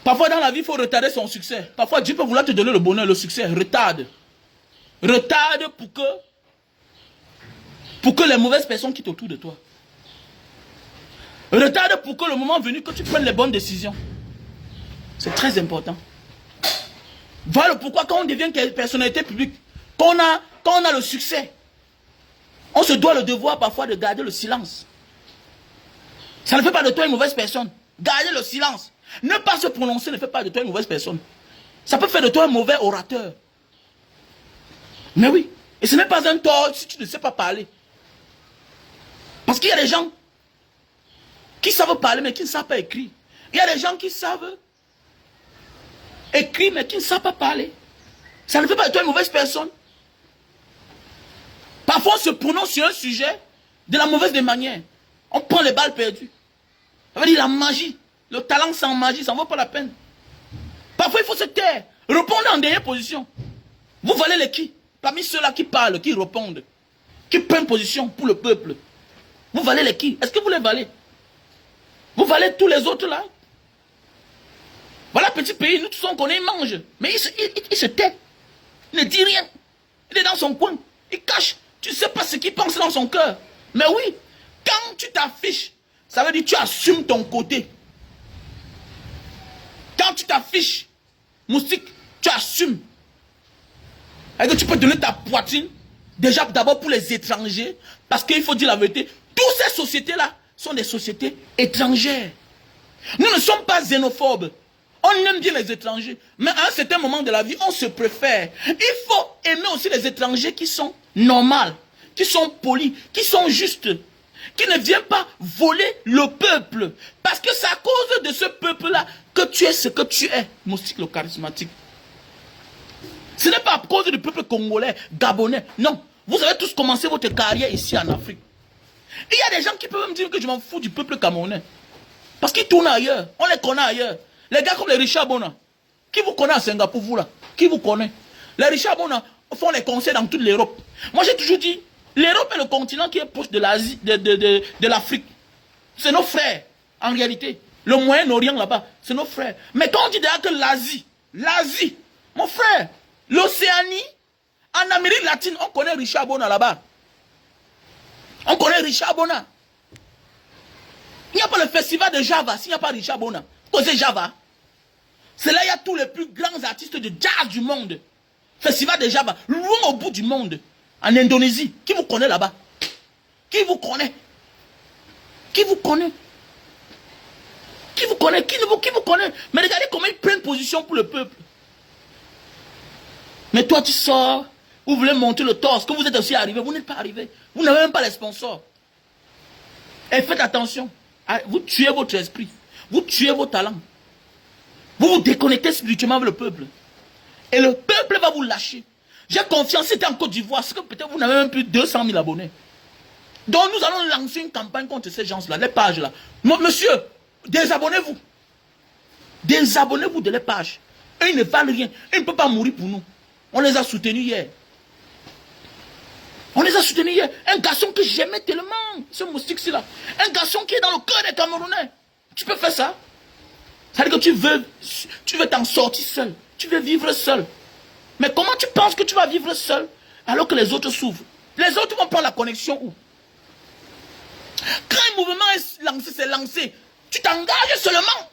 Parfois dans la vie, il faut retarder son succès. Parfois Dieu peut vouloir te donner le bonheur, le succès. Retarde. Retarde pour que les mauvaises personnes quittent autour de toi. Retarde pour que le moment venu, que tu prennes les bonnes décisions. C'est très important. Voilà pourquoi quand on devient personnalité publique, quand on a le succès, on se doit le devoir parfois de garder le silence. Ça ne fait pas de toi une mauvaise personne. Garder le silence. Ne pas se prononcer ne fait pas de toi une mauvaise personne. Ça peut faire de toi un mauvais orateur. Mais oui. Et ce n'est pas un tort si tu ne sais pas parler. Parce qu'il y a des gens qui savent parler mais qui ne savent pas écrire. Il y a des gens qui savent écrire mais qui ne savent pas parler. Ça ne fait pas de toi une mauvaise personne. Parfois on se prononce sur un sujet de la mauvaise des manières. On prend les balles perdues. Ça veut dire la magie. Le talent sans magie, ça ne vaut pas la peine. Parfois, il faut se taire. Répondre en dernière position. Vous valez les qui? Parmi ceux-là qui parlent, qui répondent, qui prennent position pour le peuple. Vous valez les qui? Est-ce que vous les valez? Vous valez tous les autres là? Voilà, petit pays, nous tous on connaît, il mange. Mais il se tait. Il ne dit rien. Il est dans son coin. Il cache. Tu ne sais pas ce qu'il pense dans son cœur. Mais oui, quand tu t'affiches, ça veut dire que tu assumes ton côté. Quand tu t'affiches, moustique, tu assumes. Et que tu peux donner ta poitrine, déjà d'abord pour les étrangers, parce qu'il faut dire la vérité, toutes ces sociétés-là sont des sociétés étrangères. Nous ne sommes pas xénophobes. On aime bien les étrangers, mais à un certain moment de la vie, on se préfère. Il faut aimer aussi les étrangers qui sont normaux, qui sont polis, qui sont justes, qui ne viennent pas voler le peuple. Parce que c'est à cause de ce peuple-là que tu es ce que tu es, moustique le charismatique. Ce n'est pas à cause du peuple congolais, gabonais. Non, vous avez tous commencé votre carrière ici en Afrique. Il y a des gens qui peuvent me dire que je m'en fous du peuple camerounais. Parce qu'ils tournent ailleurs, on les connaît ailleurs. Les gars comme les Richard Bona, qui vous connaît à Singapour, vous là? Qui vous connaît? Les Richard Bona font les concerts dans toute l'Europe. Moi j'ai toujours dit, l'Europe est le continent qui est proche de l'Asie, de l'Afrique. C'est nos frères, en réalité. Le Moyen-Orient là-bas, c'est nos frères. Mais quand on dit d'ailleurs que l'Asie, mon frère, l'Océanie, en Amérique latine, on connaît Richard Bona là-bas. On connaît Richard Bona. Il n'y a pas le festival de Java s'il n'y a pas Richard Bona. Vous connaissez Java? C'est là il y a tous les plus grands artistes de jazz du monde. Festival de Java, loin au bout du monde. En Indonésie. Qui vous connaît là-bas? Qui vous connaît? Qui vous connaît? Qui vous connaît? Qui vous connaît? Mais regardez comment ils prennent position pour le peuple. Mais toi tu sors, vous voulez monter le torse, que vous êtes aussi arrivé, vous n'êtes pas arrivé. Vous n'avez même pas les sponsors. Et faites attention, vous tuez votre esprit, vous tuez vos talents. Vous vous déconnectez spirituellement avec le peuple. Et le peuple va vous lâcher. J'ai confiance, c'était en Côte d'Ivoire, c'est que peut-être vous n'avez même plus 200 000 abonnés. Donc nous allons lancer une campagne contre ces gens-là, les pages-là. Monsieur, désabonnez-vous. Désabonnez-vous de les pages. Et ils ne valent rien. Ils ne peuvent pas mourir pour nous. On les a soutenus hier. On les a soutenus hier. Un garçon que j'aimais tellement, ce moustique-ci là. Un garçon qui est dans le cœur des Camerounais. Tu peux faire ça? Ça veut dire que tu veux t'en sortir seul. Tu veux vivre seul. Mais comment tu penses que tu vas vivre seul alors que les autres s'ouvrent? Les autres vont prendre la connexion où? Quand un mouvement est lancé, c'est lancé. Tu t'engages seulement.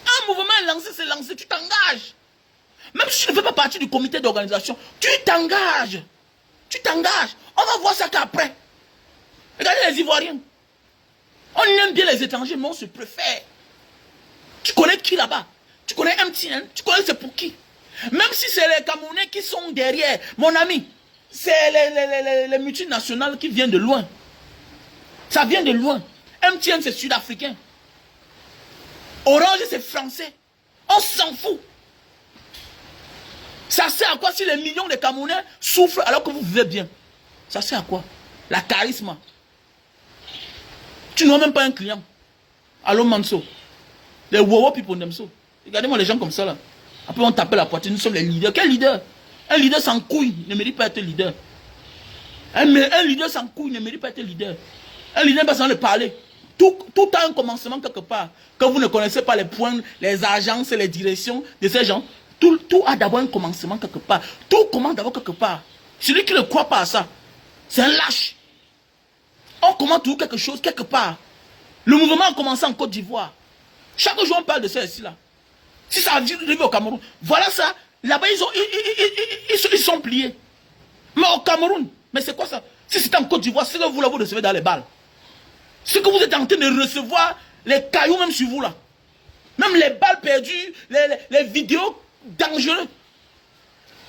Un mouvement est lancé, c'est lancé, tu t'engages. Même si tu ne fais pas partie du comité d'organisation, tu t'engages. Tu t'engages. On va voir ça qu'après. Regardez les Ivoiriens. On aime bien les étrangers, mais on se préfère. Tu connais qui là-bas? Tu connais MTN? Tu connais c'est pour qui? Même si c'est les Camerounais qui sont derrière, mon ami, c'est les multinationales qui viennent de loin. Ça vient de loin. MTN c'est sud-africain. Orange c'est français. On s'en fout. Ça sert à quoi si les millions de Camerounais souffrent alors que vous vivez bien? Ça sert à quoi? La charisme. Tu n'as même pas un client. Allô Manso. Les Wowo people Nemso. Regardez-moi les gens comme ça là. Après on tape la poitrine, nous sommes les leaders. Quel leader? Un leader sans couille ne mérite pas être leader. Un leader sans couille ne mérite pas être leader. Un leader n'a pas besoin de parler. Tout a un commencement quelque part. Quand vous ne connaissez pas les points, les agences, les directions de ces gens, tout a d'abord un commencement quelque part. Tout commence d'abord quelque part. Celui qui ne croit pas à ça, c'est un lâche. On commence toujours quelque chose quelque part. Le mouvement a commencé en Côte d'Ivoire. Chaque jour on parle de ça ici là. Si ça arrive au Cameroun, voilà ça. Là-bas ils sont pliés. Mais au Cameroun, mais c'est quoi ça? Si c'est en Côte d'Ivoire, c'est que vous là vous recevez dans les balles. C'est que vous êtes en train de recevoir les cailloux même sur vous là. Même les balles perdues, les vidéos dangereuses.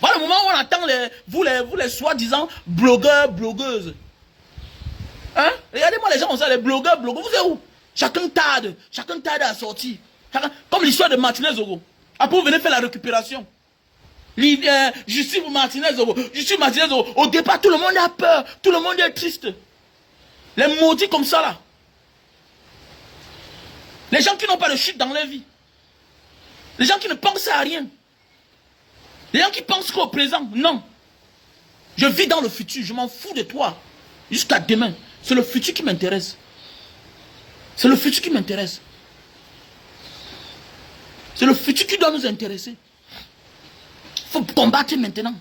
Voilà le moment où on entend vous les soi-disant blogueurs, blogueuses. Hein? Regardez-moi les gens comme ça, les blogueurs, vous êtes où? Chacun tarde à sortir. Comme l'histoire de Martinez Zogo. Après vous venez faire la récupération. Justice Martinez Zogo. Justice Martinez Zogo. Au départ, tout le monde a peur. Tout le monde est triste. Les maudits comme ça là. Les gens qui n'ont pas de chute dans leur vie. Les gens qui ne pensent à rien. Les gens qui pensent qu'au présent. Non. Je vis dans le futur. Je m'en fous de toi. Jusqu'à demain. C'est le futur qui m'intéresse. C'est le futur qui m'intéresse. C'est le futur qui doit nous intéresser. Il faut combattre maintenant.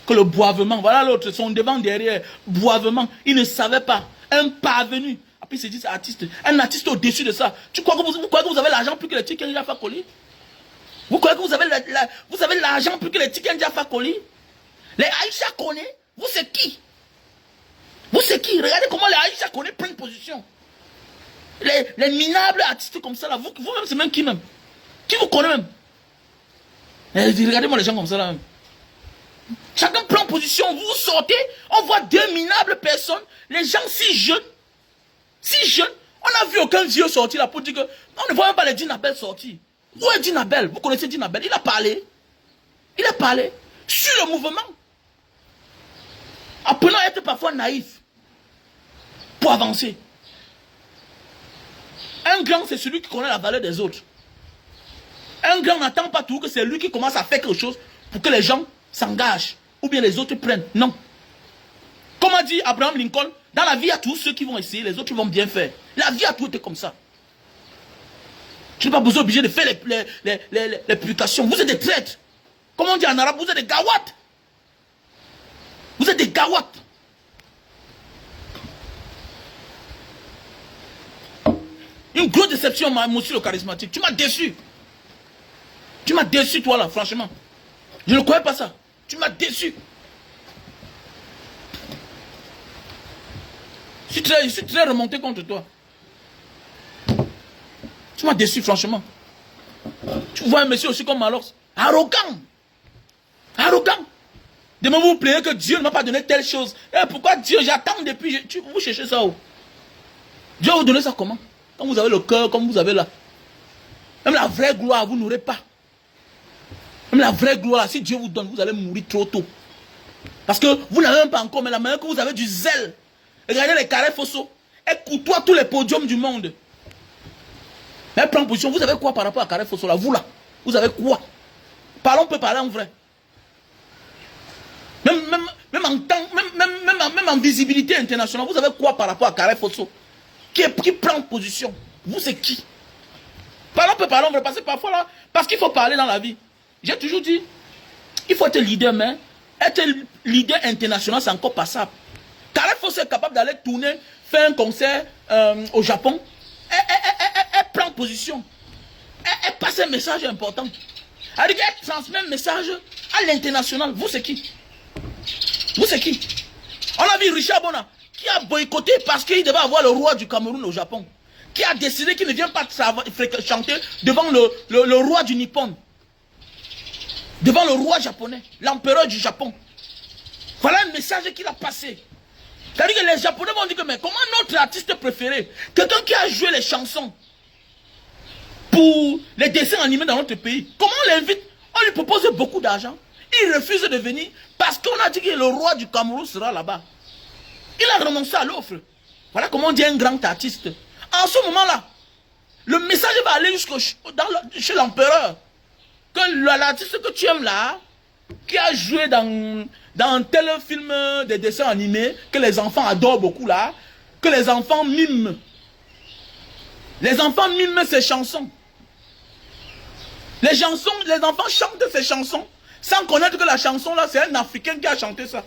Que le boivement, voilà l'autre, son devant, derrière, boivement, il ne savait pas. Un parvenu. Après il se dit c'est artiste. Un artiste au-dessus de ça. Tu crois que vous croyez que vous avez l'argent plus que les tickets Jaffa Koli? Vous croyez que vous avez l'argent plus que les tickets Jaffa Koli? Les Aïcha Kone, vous c'est qui? Vous c'est qui? Regardez comment les Aïcha Kone prennent position. Les minables artistes comme ça là, vous-même c'est même qui même? Qui vous connaît même? Regardez-moi les gens comme ça là même. Chacun prend position, vous sortez, on voit deux minables personnes, les gens si jeunes, on n'a vu aucun vieux sortir là pour dire que, on ne voit même pas les Dinabel sortir. Où est Dinabel? Vous connaissez Dinabel? Il a parlé sur le mouvement. Apprenons à être parfois naïf pour avancer. Un grand c'est celui qui connaît la valeur des autres. Un grand n'attend pas tout que c'est lui qui commence à faire quelque chose pour que les gens s'engagent. Ou bien les autres prennent. Non. Comme a dit Abraham Lincoln, dans la vie, il y a tous ceux qui vont essayer, les autres vont bien faire. La vie a tout été comme ça. Tu n'es pas besoin obligé de faire les publications. Vous êtes des traîtres. Comme on dit en arabe, vous êtes des gawat. Vous êtes des gawat. Une grosse déception, monsieur le charismatique. Tu m'as déçu. Tu m'as déçu, toi là, franchement. Je ne croyais pas ça. Tu m'as déçu. Je suis très remonté contre toi. Tu m'as déçu, franchement. Tu vois un monsieur aussi comme Malos. Arrogant. Arrogant. Demain vous vous plaignez que Dieu ne m'a pas donné telle chose. Et pourquoi Dieu, j'attends depuis. Vous cherchez ça où? Dieu va vous donner ça comment? Quand vous avez le cœur, comme vous avez là. Même la vraie gloire, vous n'aurez pas. Même la vraie gloire, si Dieu vous donne, vous allez mourir trop tôt. Parce que vous n'avez même pas encore, mais la manière que vous avez du zèle. Regardez les carrés Fosso. Elle côtoie tous les podiums du monde. Mais elle prend position. Vous avez quoi par rapport à carré Fosso là? Vous là, vous avez quoi? On peut parler en vrai. Même en visibilité internationale, vous avez quoi par rapport à carré Fosso? Qui prend position? Vous c'est qui? On peut parler en vrai. Parce que parfois là, parce qu'il faut parler dans la vie. J'ai toujours dit, il faut être leader, mais être leader international, c'est encore passable. Carré Fosso est capable d'aller tourner, faire un concert au Japon. position. Elle passe un message important. Elle dit qu'elle transmet un message à l'international. Vous, c'est qui? Vous, c'est qui? On a vu Richard Bona, qui a boycotté parce qu'il devait avoir le roi du Cameroun au Japon. Qui a décidé qu'il ne vient pas chanter devant le roi du Nippon. Devant le roi japonais, l'empereur du Japon. Voilà un message qu'il a passé. C'est-à-dire que les Japonais vont dire que mais comment notre artiste préféré, quelqu'un qui a joué les chansons pour les dessins animés dans notre pays, comment on l'invite? On lui propose beaucoup d'argent. Il refuse de venir parce qu'on a dit que le roi du Cameroun sera là-bas. Il a renoncé à l'offre. Voilà comment on dit un grand artiste. En ce moment-là, le message va aller chez l'empereur. Que l'artiste que tu aimes là, qui a joué dans tel film de dessins animés, que les enfants adorent beaucoup là, que les enfants miment. Les enfants miment ces chansons. Les enfants chantent ces chansons, sans connaître que la chanson là, c'est un Africain qui a chanté ça.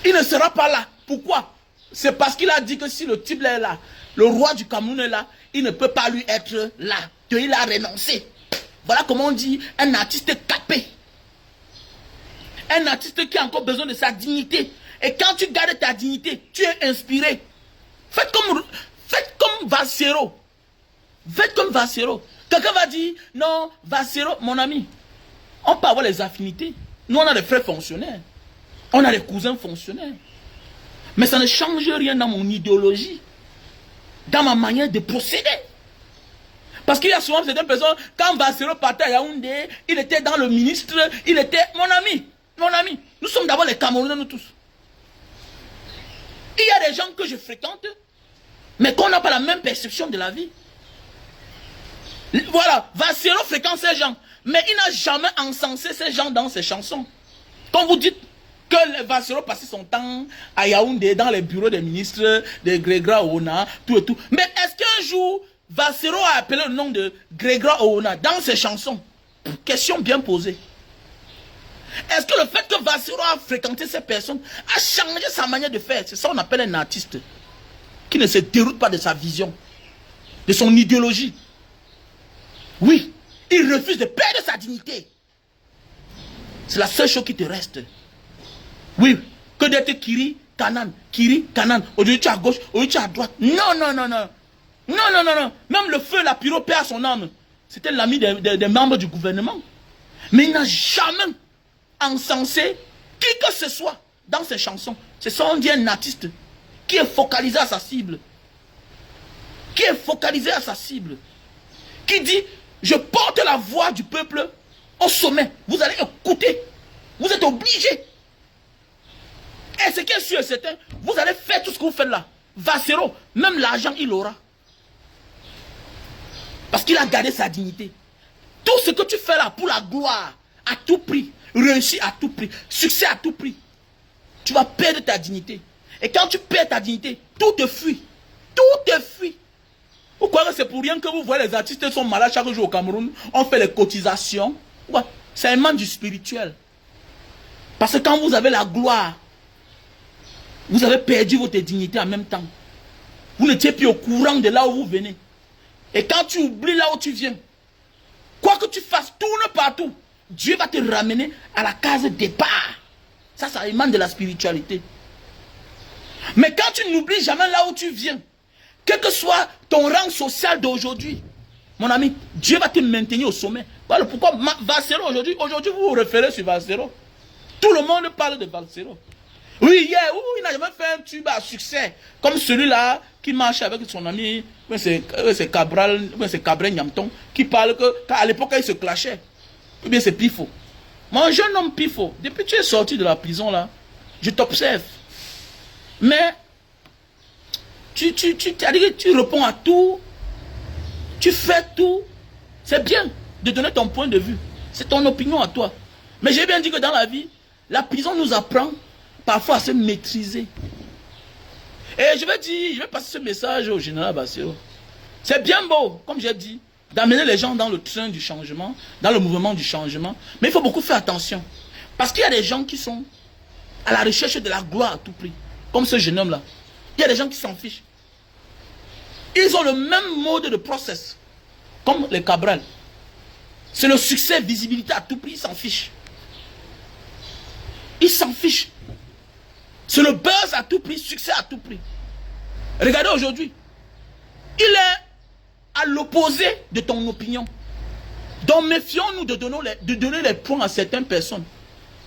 Il ne sera pas là. Pourquoi? C'est parce qu'il a dit que si le type là est là, le roi du Cameroun est là, il ne peut pas lui être là. Il a renoncé. Voilà comment on dit un artiste capé. Un artiste qui a encore besoin de sa dignité. Et quand tu gardes ta dignité, tu es inspiré. Faites comme Valsero. Faites comme Valsero. Quelqu'un va dire, non, Valsero, mon ami, on peut avoir les affinités. Nous, on a des frères fonctionnaires. On a des cousins fonctionnaires. Mais ça ne change rien dans mon idéologie. Dans ma manière de procéder. Parce qu'il y a souvent certaines personnes, quand Valsero partait à Yaoundé, il était dans le ministre, il était mon ami. Nous sommes d'abord les Camerounais, nous tous. Il y a des gens que je fréquente, mais qu'on n'a pas la même perception de la vie. Voilà, Valsero fréquente ces gens, mais il n'a jamais encensé ces gens dans ses chansons. Quand vous dites que Valsero passait son temps à Yaoundé, dans les bureaux des ministres, de Grégoire Oona, tout et tout. Mais est-ce qu'un jour, Valsero a appelé le nom de Grégoire Oona dans ses chansons? Question bien posée. Est-ce que le fait que Valsero a fréquenté ces personnes a changé sa manière de faire? C'est ça qu'on appelle un artiste qui ne se déroute pas de sa vision, de son idéologie. Oui, il refuse de perdre sa dignité. C'est la seule chose qui te reste. Oui, que d'être Kiri Kanan. Aujourd'hui tu es à gauche, aujourd'hui tu es à droite. Non. Même le feu, la pyro perd son âme. C'était l'ami des membres du gouvernement. Mais il n'a jamais encensé qui que ce soit dans ses chansons. C'est ça, on dit un artiste qui est focalisé à sa cible. Qui dit, je porte la voix du peuple au sommet. Vous allez écouter. Vous êtes obligés. Et ce qui est sûr et certain, vous allez faire tout ce que vous faites là. Valsero, même l'argent, il aura. Parce qu'il a gardé sa dignité. Tout ce que tu fais là pour la gloire, à tout prix, réussir à tout prix, succès à tout prix, tu vas perdre ta dignité. Et quand tu perds ta dignité, tout te fuit. Vous croyez que c'est pour rien que vous voyez les artistes sont malades chaque jour au Cameroun, on fait les cotisations. Ouais, c'est un manque du spirituel. Parce que quand vous avez la gloire, vous avez perdu votre dignité en même temps. Vous n'étiez plus au courant de là où vous venez. Et quand tu oublies là où tu viens, quoi que tu fasses, tourne partout, Dieu va te ramener à la case départ. Ça émane de la spiritualité. Mais quand tu n'oublies jamais là où tu viens, quel que soit ton rang social d'aujourd'hui, mon ami, Dieu va te maintenir au sommet. Voilà pourquoi Valsero aujourd'hui, vous vous référez sur Valsero. Tout le monde parle de Valsero. Oui, il n'a jamais fait un tube à succès comme celui-là qui marche avec son ami, c'est Cabral Nyamton, qui parle qu'à l'époque il se clashait. Ou bien c'est Pifo. Mon jeune homme Pifo, depuis que tu es sorti de la prison là, je t'observe. Mais tu réponds à tout, tu fais tout. C'est bien de donner ton point de vue. C'est ton opinion à toi. Mais j'ai bien dit que dans la vie, la prison nous apprend parfois à se maîtriser. Et je vais passer ce message au général Valsero. C'est bien beau, comme j'ai dit, d'amener les gens dans le train du changement, dans le mouvement du changement. Mais il faut beaucoup faire attention. Parce qu'il y a des gens qui sont à la recherche de la gloire à tout prix. Comme ce jeune homme-là. Il y a des gens qui s'en fichent. Ils ont le même mode de process. Comme les Cabral. C'est le succès, visibilité à tout prix, ils s'en fichent. Ils s'en fichent. C'est le buzz à tout prix, succès à tout prix. Regardez aujourd'hui. Il est à l'opposé de ton opinion. Donc méfions-nous de donner les points à certaines personnes.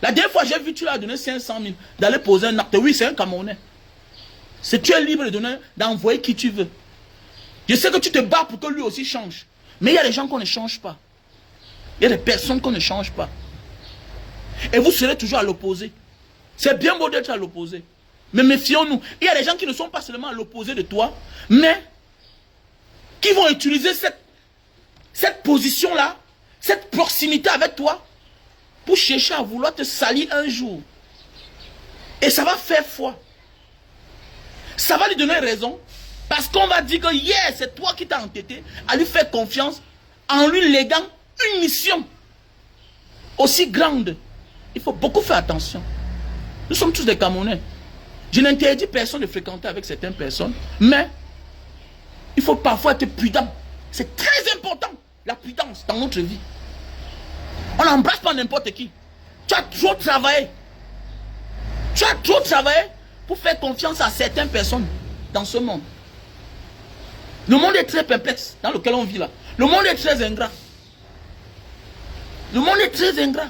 La dernière fois, j'ai vu, tu lui as donné 500 000 d'aller poser un acte. Oui, c'est un Camerounais. Tu es libre de donner, d'envoyer qui tu veux. Je sais que tu te bats pour que lui aussi change. Mais il y a des gens qu'on ne change pas. Il y a des personnes qu'on ne change pas. Et vous serez toujours à l'opposé. C'est bien beau d'être à l'opposé. Mais méfions-nous. Il y a des gens qui ne sont pas seulement à l'opposé de toi, mais qui vont utiliser cette position-là, cette proximité avec toi, pour chercher à vouloir te salir un jour. Et ça va faire foi. Ça va lui donner raison. Parce qu'on va dire que yeah, c'est toi qui t'as entêté à lui faire confiance en lui léguant une mission aussi grande. Il faut beaucoup faire attention. Nous sommes tous des Camerounais. Je n'interdis personne de fréquenter avec certaines personnes, mais il faut parfois être prudent. C'est très important, la prudence dans notre vie. On n'embrasse pas n'importe qui. Tu as trop travaillé. Tu as trop travaillé pour faire confiance à certaines personnes dans ce monde. Le monde est très perplexe dans lequel on vit là. Le monde est très ingrat. Le monde est très ingrat.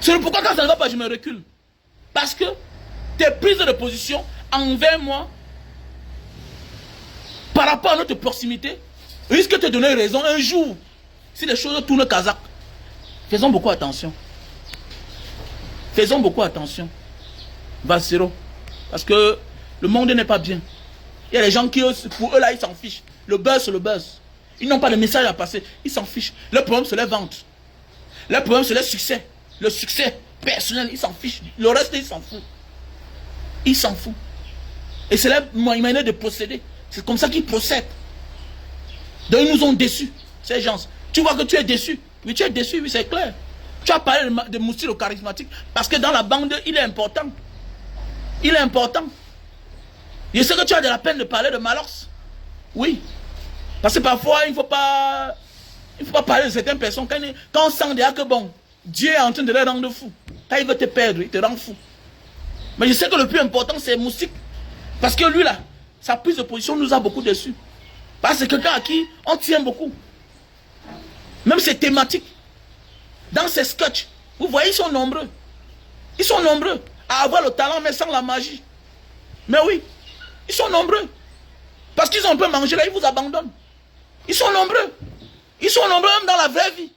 C'est pourquoi quand ça ne va pas, je me recule. Parce que tes prises de position envers moi, par rapport à notre proximité, risquent de te donner raison un jour. Si les choses tournent kazakh. Faisons beaucoup attention. Faisons beaucoup attention. Valsero. Parce que le monde n'est pas bien. Il y a des gens qui, pour eux là, ils s'en fichent. Le buzz, c'est le buzz. Ils n'ont pas de message à passer. Ils s'en fichent. Le problème, c'est les ventes. Le problème, c'est le succès. Le succès personnel, ils s'en fichent. Le reste, ils s'en foutent. Ils s'en foutent. Et c'est leur manière de procéder. C'est comme ça qu'ils procèdent. Donc, ils nous ont déçus, ces gens. Tu vois que tu es déçu. Oui, tu es déçu, oui, c'est clair. Tu as parlé de Moussi le charismatique. Parce que dans la bande, il est important. Il est important. Je sais que tu as de la peine de parler de Malox. Oui. Parce que parfois, il ne faut pas parler de certaines personnes. Quand on sent déjà que bon, Dieu est en train de les rendre fous. Quand il veut te perdre, il te rend fou. Mais je sais que le plus important, c'est Moussi. Parce que lui, là, sa prise de position nous a beaucoup déçus. Parce que c'est quelqu'un à qui on tient beaucoup. Même ses thématiques. Dans ses sketchs. Vous voyez, ils sont nombreux. Ils sont nombreux à avoir le talent, mais sans la magie. Mais oui, ils sont nombreux. Parce qu'ils ont un peu mangé là, ils vous abandonnent. Ils sont nombreux. Ils sont nombreux même dans la vraie vie.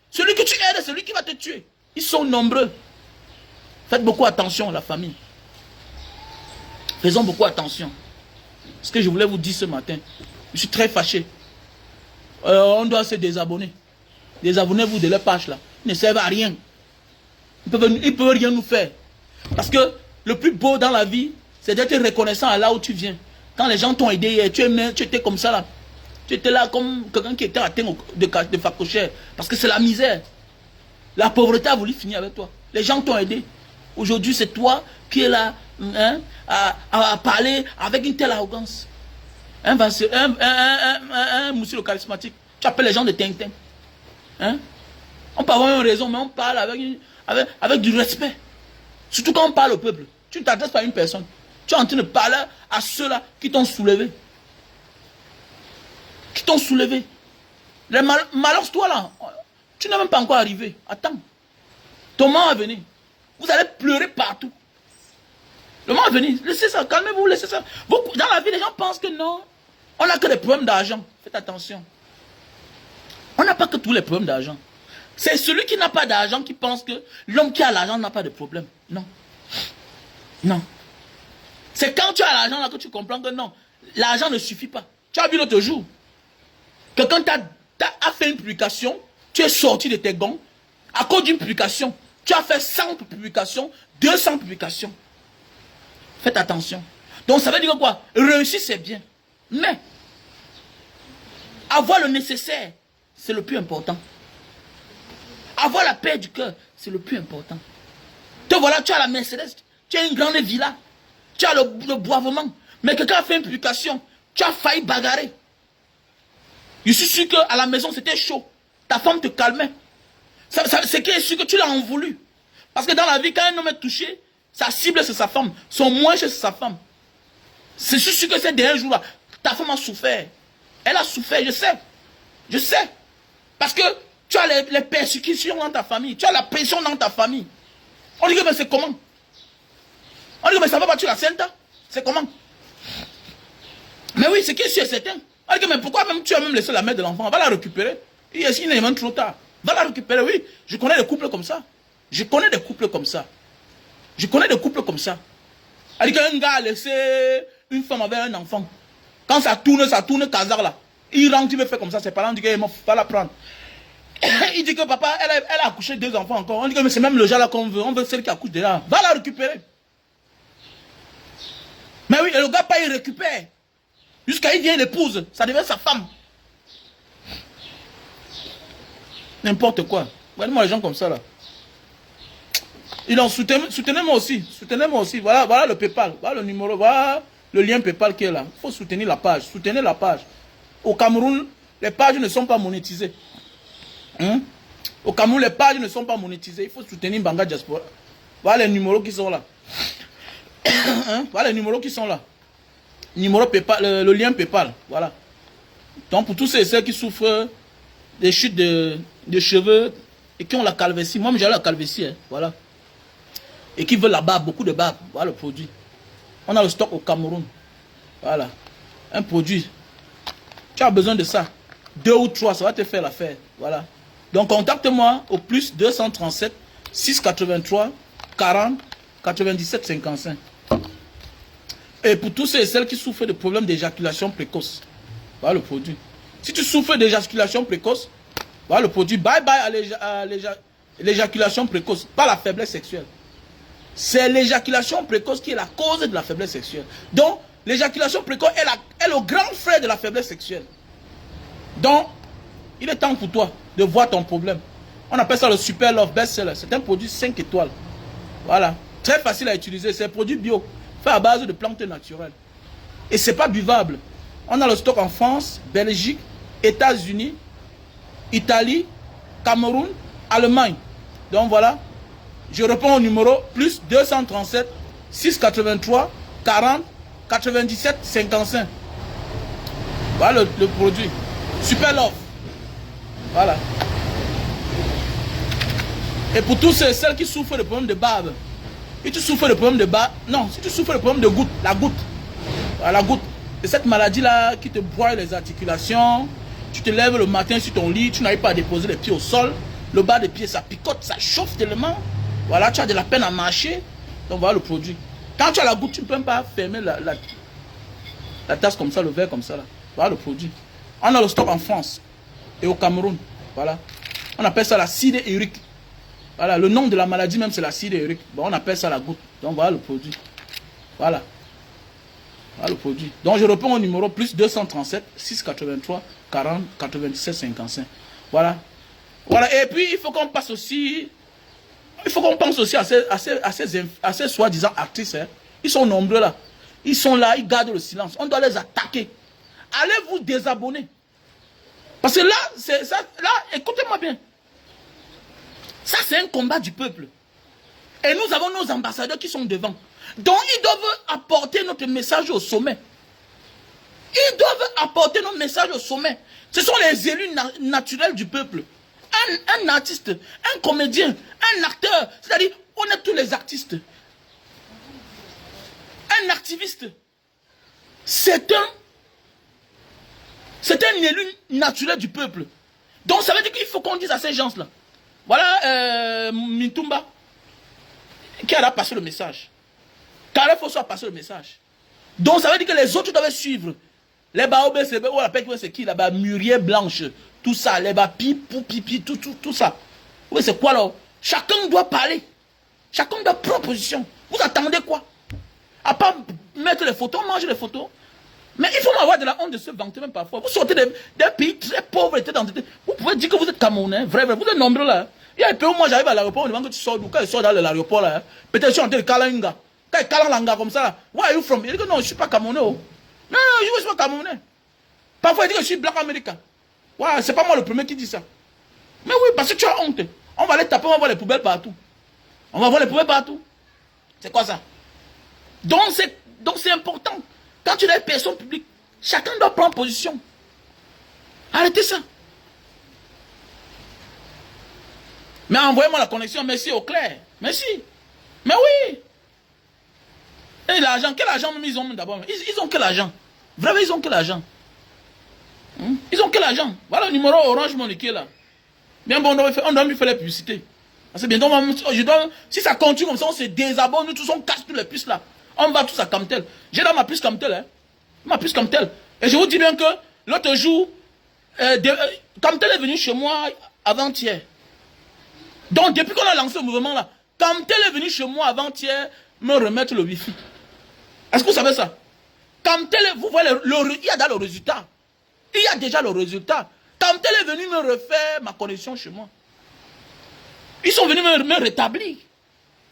Celui que tu aides, c'est celui qui va te tuer. Ils sont nombreux. Faites beaucoup attention, la famille. Faisons beaucoup attention. Ce que je voulais vous dire ce matin. Je suis très fâché. On doit se désabonner. Désabonnez-vous de leur page là. Ils ne servent à rien. Ils ne peuvent rien nous faire. Parce que le plus beau dans la vie, c'est d'être reconnaissant à là où tu viens. Quand les gens t'ont aidé hier, tu étais comme ça là. Tu étais là comme quelqu'un qui était atteint de facochère. Parce que c'est la misère. La pauvreté a voulu finir avec toi. Les gens t'ont aidé. Aujourd'hui, c'est toi qui es là à parler avec une telle arrogance. Un monsieur le charismatique. Tu appelles les gens de Tintin. Hein? On peut avoir une raison, mais on parle avec du respect. Surtout quand on parle au peuple. Tu ne t'adresses pas à une personne. Tu es en train de parler à ceux-là qui t'ont soulevé. Qui t'ont soulevé. Les malheurs, toi là, tu n'es même pas encore arrivé. Attends. Ton moment va venir. Vous allez pleurer partout. Le moment va venir. Laissez ça, calmez-vous, laissez ça. Dans la vie, les gens pensent que non. On n'a que des problèmes d'argent. Faites attention. On n'a pas que tous les problèmes d'argent. C'est celui qui n'a pas d'argent qui pense que l'homme qui a l'argent n'a pas de problème. Non. Non. C'est quand tu as l'argent là que tu comprends que non. L'argent ne suffit pas. Tu as vu l'autre jour. Quelqu'un a fait une publication. Tu es sorti de tes gonds. À cause d'une publication. Tu as fait 100 publications. 200 publications. Faites attention. Donc ça veut dire quoi? Réussir c'est bien. Mais avoir le nécessaire, c'est le plus important. Avoir la paix du cœur, c'est le plus important. Te voilà, tu as la Mercedes, tu as une grande villa, tu as le boivement. Mais quelqu'un a fait une publication Tu as failli bagarrer. Je suis sûr qu'à la maison, c'était chaud. Ta femme te calmait. C'est qui est sûr que tu l'as en voulu. Parce que dans la vie, quand un homme est touché, sa cible, c'est sa femme. Son moins, c'est sa femme. C'est sûr que ces derniers jours-là, ta femme a souffert. Elle a souffert, je sais. Je sais. Parce que tu as les persécutions dans ta famille. Tu as la pression dans ta famille. On dit que mais c'est comment? On dit que mais ça va pas, tu la sainte? C'est comment? Mais oui, c'est qui est sûr et certain. On dit que mais pourquoi même tu as même laissé la mère de l'enfant? Va la récupérer. Il est même trop tard. Va la récupérer, oui. Je connais des couples comme ça. Je connais des couples comme ça. Je connais des couples comme ça. On dit qu'un gars a laissé une femme avec un enfant. Quand ça tourne, casar là. Il rentre, il veut faire comme ça. Ses parents disent qu'il va la prendre. Il dit que papa, elle a accouché 2 enfants encore. On dit que c'est même le genre là qu'on veut. On veut celle qui accouche déjà. Va la récupérer. Mais oui, le gars pas il récupère. Jusqu'à il vient l'épouse. Ça devient sa femme. N'importe quoi. Regardez-moi les gens comme ça là. Ils ont soutenez-moi aussi. Soutenez-moi aussi. Voilà le PayPal. Voilà le numéro. Voilà le lien PayPal qui est là. Il faut soutenir la page. Soutenez la page. Au Cameroun, les pages ne sont pas monétisées. Au Cameroun, les pages ne sont pas monétisées. Il faut soutenir Banga Diaspora. Voilà les numéros qui sont là. Voilà les numéros qui sont là. Numéro PayPal, le lien PayPal. Voilà. Donc pour tous ceux qui souffrent des chutes de cheveux et qui ont la calvitie. Moi, j'ai la calvitie. Hein, voilà. Et qui veulent la barbe, beaucoup de barbe. Voilà le produit. On a le stock au Cameroun. Voilà. Un produit. Tu as besoin de ça. 2 ou 3, ça va te faire l'affaire. Voilà. Donc contacte-moi au plus 237 683 40 97 55. Et pour tous ceux et celles qui souffrent de problèmes d'éjaculation précoce, voilà le produit. Si tu souffres d'éjaculation précoce, voilà le produit. Bye bye à l'éjaculation précoce, pas la faiblesse sexuelle. C'est l'éjaculation précoce qui est la cause de la faiblesse sexuelle. Donc, l'éjaculation précoce est le grand frère de la faiblesse sexuelle. Donc, il est temps pour toi de voir ton problème. On appelle ça le Super Love Best Seller. C'est un produit 5 étoiles. Voilà. Très facile à utiliser. C'est un produit bio, fait à base de plantes naturelles. Et c'est pas buvable. On a le stock en France, Belgique, États-Unis, Italie, Cameroun, Allemagne. Donc voilà. Je réponds au numéro plus 237 683 40 97 55. Voilà le produit. Super Love. Voilà. Et pour tous celles qui souffrent de problèmes de barbe, si tu souffres de problèmes de barbe, non, si tu souffres de problèmes de goutte, la goutte, la goutte, c'est cette maladie-là qui te broie les articulations, tu te lèves le matin sur ton lit, tu n'arrives pas à déposer les pieds au sol, le bas des pieds ça picote, ça chauffe tellement, voilà, tu as de la peine à marcher, donc voilà le produit. Quand tu as la goutte, tu ne peux même pas fermer la tasse comme ça, le verre comme ça, là. Voilà le produit. On a le stock en France et au Cameroun, voilà. On appelle ça la l'acide urique. Voilà, le nom de la maladie même c'est l'acide urique. Bon, on appelle ça la goutte. Donc voilà le produit. Voilà. Voilà le produit. Donc je réponds au numéro plus 237 683 40 97 55. Voilà. Voilà. Et puis il faut qu'on passe aussi. Il faut qu'on pense aussi à ces soi-disant actrices. Hein. Ils sont nombreux là. Ils sont là, ils gardent le silence. On doit les attaquer. Allez vous désabonner. Parce que là, c'est ça. Là, écoutez-moi bien. Ça, c'est un combat du peuple. Et nous avons nos ambassadeurs qui sont devant. Donc, ils doivent apporter notre message au sommet. Ils doivent apporter notre message au sommet. Ce sont les élus naturels du peuple. Un artiste, un comédien, un acteur. C'est-à-dire, on est tous les artistes. Un activiste. C'est un élu naturel du peuple. Donc, ça veut dire qu'il faut qu'on dise à ces gens-là. Voilà Mintumba qui a passé le message. Carré Fosso a passé le message. Donc ça veut dire que les autres doivent suivre. Les baobés, c'est qui là-bas? Mûrier blanche, tout ça, les pipi, tout ça. Oui, c'est quoi là? Chacun doit parler. Chacun doit prendre position. Vous attendez quoi? À part mettre les photos, manger les photos. Mais il faut avoir de la honte de se vanter même parfois. Vous sortez d'un pays très pauvre, vous pouvez dire que vous êtes Camerounais, vrai, vous êtes nombreux là. Il y a un peu où moi j'arrive à l'aéroport, on demande que tu sors d'où? Quand je sors dans l'aéroport là, peut-être je suis en train de caler un gars. Quand il cale un gars comme ça, where are you from? Il dit que non, je ne suis pas Camerounais. Oh. Non, non, je ne suis pas Camerounais. Parfois, il dit que je suis black américain. Ouais, c'est pas moi le premier qui dit ça. Mais oui, parce que tu as honte. On va aller taper, on va voir les poubelles partout. On va voir les poubelles partout. C'est quoi ça? Donc c'est important. Quand tu es une personne publique, chacun doit prendre position. Arrêtez ça. Mais envoyez-moi la connexion, merci au clair. Merci. Mais oui. Et l'argent, quel argent même ils ont d'abord? Ils ont quel argent? Vraiment, ils ont quel argent? Ils ont quel argent? Voilà le numéro Orange Money qui est là. Bien bon, on doit lui faire la publicité. Parce que bientôt, si ça continue comme ça, on se désabonne, nous tous on casse toutes les puces là. On va tous à Camtel. J'ai dans ma puce Camtel, hein. Ma puce Camtel. Et je vous dis bien que l'autre jour, Camtel est venu chez moi avant-hier. Donc depuis qu'on a lancé le mouvement là, Camtel est venu chez moi avant-hier me remettre le wifi. Est-ce que vous savez ça? Camtel, vous voyez, il y a dans le résultat. Il y a déjà le résultat. Camtel est venu me refaire ma connexion chez moi. Ils sont venus me rétablir.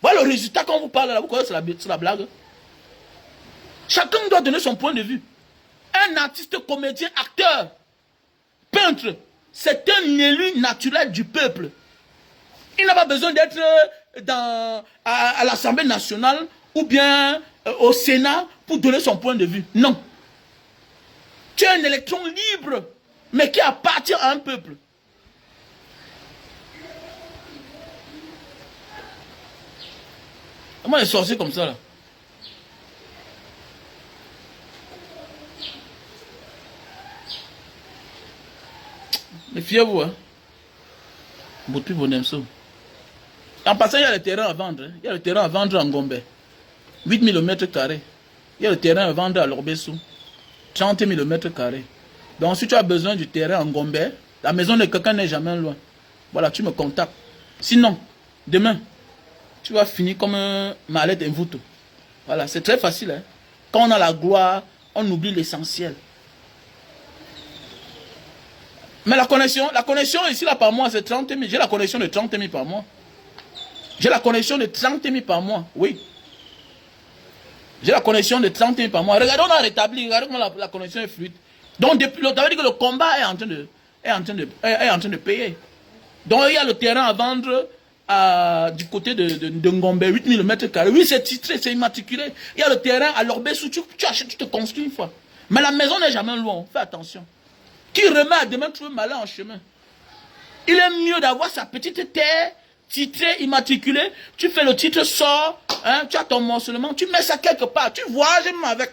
Voilà le résultat quand vous parlez là. Vous croyez que c'est la blague? Chacun doit donner son point de vue. Un artiste, comédien, acteur, peintre, c'est un élu naturel du peuple. Il n'a pas besoin d'être à l'Assemblée nationale ou bien au Sénat pour donner son point de vue. Non. Tu es un électron libre, mais qui appartient à un peuple. Comment les sorciers comme ça là? Méfiez-vous, hein. Boutou Bonemso. En passant, il y a le terrain à vendre. Il y a le terrain à vendre en Gombe. 8 000 m². Il y a le terrain à vendre à Lorbessou. 30 000 m². Donc, si tu as besoin du terrain en Gombe, la maison de quelqu'un n'est jamais loin. Voilà, tu me contactes. Sinon, demain, tu vas finir comme un mallette Mvuto. Voilà, c'est très facile. Hein? Quand on a la gloire, on oublie l'essentiel. Mais la connexion ici là par mois, c'est 30 000. J'ai la connexion de 30 000 par mois. J'ai la connexion de 30 000 par mois, oui. J'ai la connexion de 30 000 par mois. Regardez, on a rétabli, regardez comment la connexion est fluide. Donc, depuis ça veut dire que le combat est en train de payer. Donc, il y a le terrain à vendre du côté de Ngombe, 8 000 m². Oui, c'est titré, c'est immatriculé. Il y a le terrain à Lorbessou, tu achètes, tu te construis une fois. Mais la maison n'est jamais loin, fais attention. Qui remet à demain trouver malin en chemin. Il est mieux d'avoir sa petite terre titrée, immatriculée. Tu fais le titre, sort, hein, tu as ton morcellement, tu mets ça quelque part, tu voyages même avec.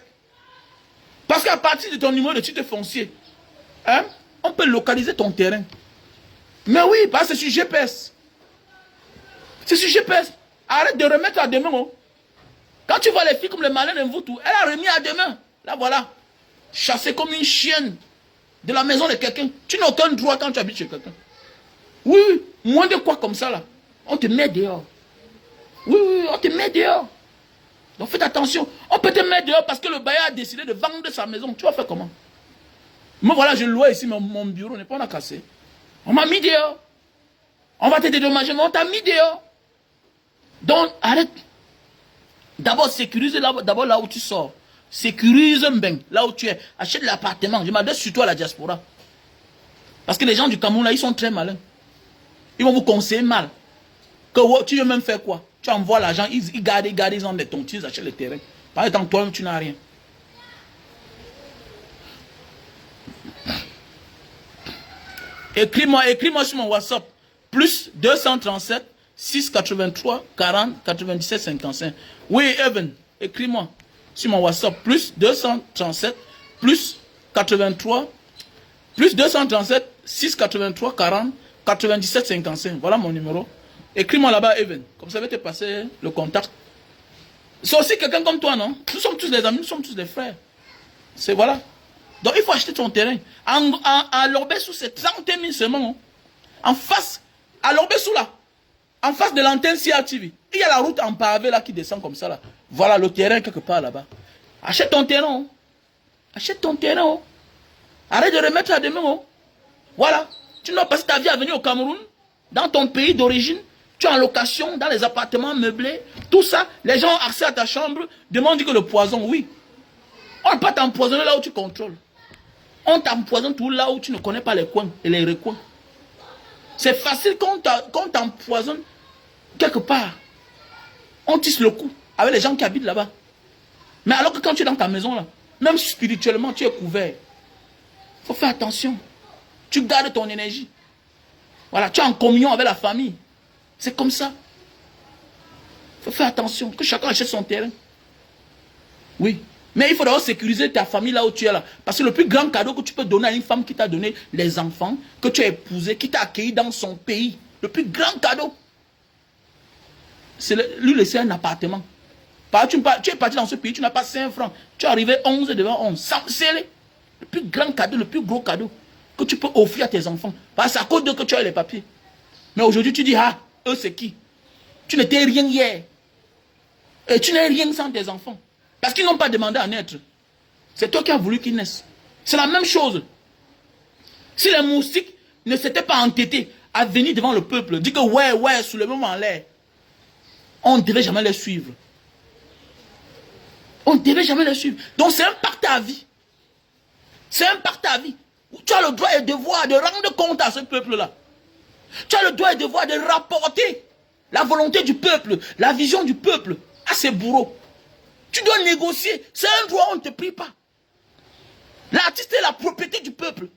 Parce qu'à partir de ton numéro de titre foncier, hein, on peut localiser ton terrain. Mais oui, parce que c'est sur GPS. C'est sur GPS. Arrête de remettre à demain. Oh. Quand tu vois les filles comme le malin de Mvuto, elle a remis à demain. Là voilà. Chassée comme une chienne de la maison de quelqu'un. Tu n'as aucun droit quand tu habites chez quelqu'un. Oui, oui, moins de quoi comme ça là. On te met dehors. Oui, oui, on te met dehors. Donc faites attention. On peut te mettre dehors parce que le bailleur a décidé de vendre sa maison. Tu vas faire comment? Moi voilà, je louais ici, mon bureau n'est pas cassé. On m'a mis dehors. On va te dédommager, mais on t'a mis dehors. Donc arrête. D'abord sécurise d'abord là où tu sors. Sécurise bien là où tu es. Achète l'appartement. Je m'adresse surtout à la diaspora. Parce que les gens du Cameroun là, ils sont très malins. Ils vont vous conseiller mal. Que tu veux même faire quoi? Tu envoies l'argent, ils gardent, ils ont des tontines, ils achètent le terrain. Par exemple, toi-même, tu n'as rien. Écris-moi sur mon WhatsApp. Plus 237 683 40 97 55. Oui, Evan, écris-moi sur mon WhatsApp. Plus 237 plus 83 plus 237 683 40 97 55. Voilà mon numéro. Écris-moi là-bas, Evan. Comme ça, je vais te passer le contact. C'est aussi quelqu'un comme toi, non? Nous sommes tous des amis, nous sommes tous des frères. C'est voilà. Donc, il faut acheter ton terrain. À Lorbessou, c'est 30 000 seulement. En face, à Lorbessou, là, en face de l'antenne CRTV, il y a la route en pavé là qui descend comme ça, là. Voilà le terrain quelque part là-bas. Achète ton terrain. Oh. Achète ton terrain. Oh. Arrête de remettre à demain. Oh. Voilà. Tu n'as pas passé ta vie à venir au Cameroun, dans ton pays d'origine. Tu es en location, dans les appartements meublés, tout ça. Les gens ont accès à ta chambre, demandent que le poison, oui. On ne va pas t'empoisonner là où tu contrôles. On t'empoisonne tout là où tu ne connais pas les coins et les recoins. C'est facile quand on t'empoisonne quelque part. On tisse le coup avec les gens qui habitent là-bas. Mais alors que quand tu es dans ta maison là, même spirituellement, tu es couvert. Il faut faire attention. Tu gardes ton énergie. Voilà, tu es en communion avec la famille. C'est comme ça. Il faut faire attention. Que chacun achète son terrain. Oui. Mais il faut d'abord sécuriser ta famille là où tu es là. Parce que le plus grand cadeau que tu peux donner à une femme qui t'a donné les enfants, que tu as épousé, qui t'a accueilli dans son pays, le plus grand cadeau, c'est lui laisser un appartement. Tu es parti dans ce pays, tu n'as pas 5 francs. Tu es arrivé 11 devant 11. C'est le plus grand cadeau, le plus gros cadeau que tu peux offrir à tes enfants. Parce que c'est à cause d'eux que tu as les papiers. Mais aujourd'hui, tu dis, ah, eux c'est qui? Tu n'étais rien hier. Et tu n'es rien sans tes enfants. Parce qu'ils n'ont pas demandé à naître. C'est toi qui as voulu qu'ils naissent. C'est la même chose. Si les moustiques ne s'étaient pas entêtés à venir devant le peuple, dire que ouais, soulèvez-moi en l'air, on ne devait jamais les suivre. On ne devait jamais les suivre. Donc c'est un pacte à vie. C'est un pacte à vie. Tu as le droit et le devoir de rendre compte à ce peuple-là. Tu as le droit et le devoir de rapporter la volonté du peuple, la vision du peuple à ses bourreaux. Tu dois négocier. C'est un droit, on ne te prie pas. L'artiste est la propriété du peuple.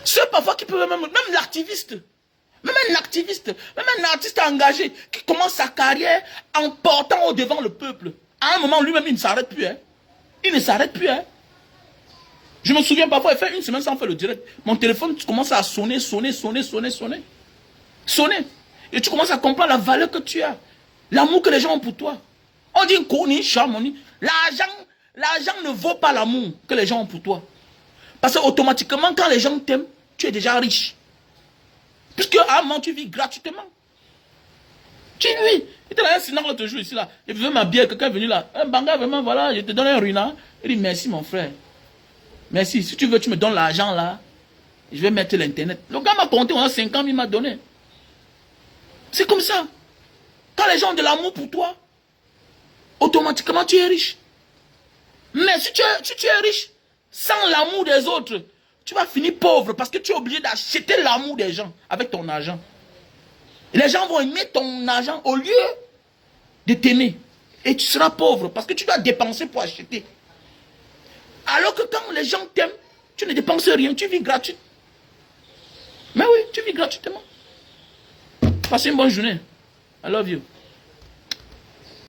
Ceux parfois qui peuvent même l'activiste, même un activiste, même un artiste engagé qui commence sa carrière en portant au devant le peuple. À un moment, lui-même, il ne s'arrête plus. Hein. Il ne s'arrête plus. Hein. Je me souviens parfois, il fait une semaine sans faire le direct. Mon téléphone commence à sonner. Sonner. Et tu commences à comprendre la valeur que tu as. L'amour que les gens ont pour toi. On dit l'argent ne vaut pas l'amour que les gens ont pour toi. Parce que automatiquement, quand les gens t'aiment, tu es déjà riche. Puisque à un moment, tu vis gratuitement. Tu vis. Il était là un sinon l'autre jour ici là. Il veut ma bière, quelqu'un est venu là. Un banga, vraiment, voilà, je te donne un ruina. Il dit merci mon frère. Merci. Si tu veux, tu me donnes l'argent là. Je vais mettre l'internet. Le gars m'a compté, on a 50 000, il m'a donné. C'est comme ça. Quand les gens ont de l'amour pour toi, automatiquement tu es riche. Mais si tu es riche, sans l'amour des autres, tu vas finir pauvre parce que tu es obligé d'acheter l'amour des gens avec ton argent. Et les gens vont aimer ton argent au lieu de t'aimer. Et tu seras pauvre parce que tu dois dépenser pour acheter. Alors que quand les gens t'aiment, tu ne dépenses rien, tu vis gratuit. Mais oui, tu vis gratuitement. Passez une bonne journée. I love you.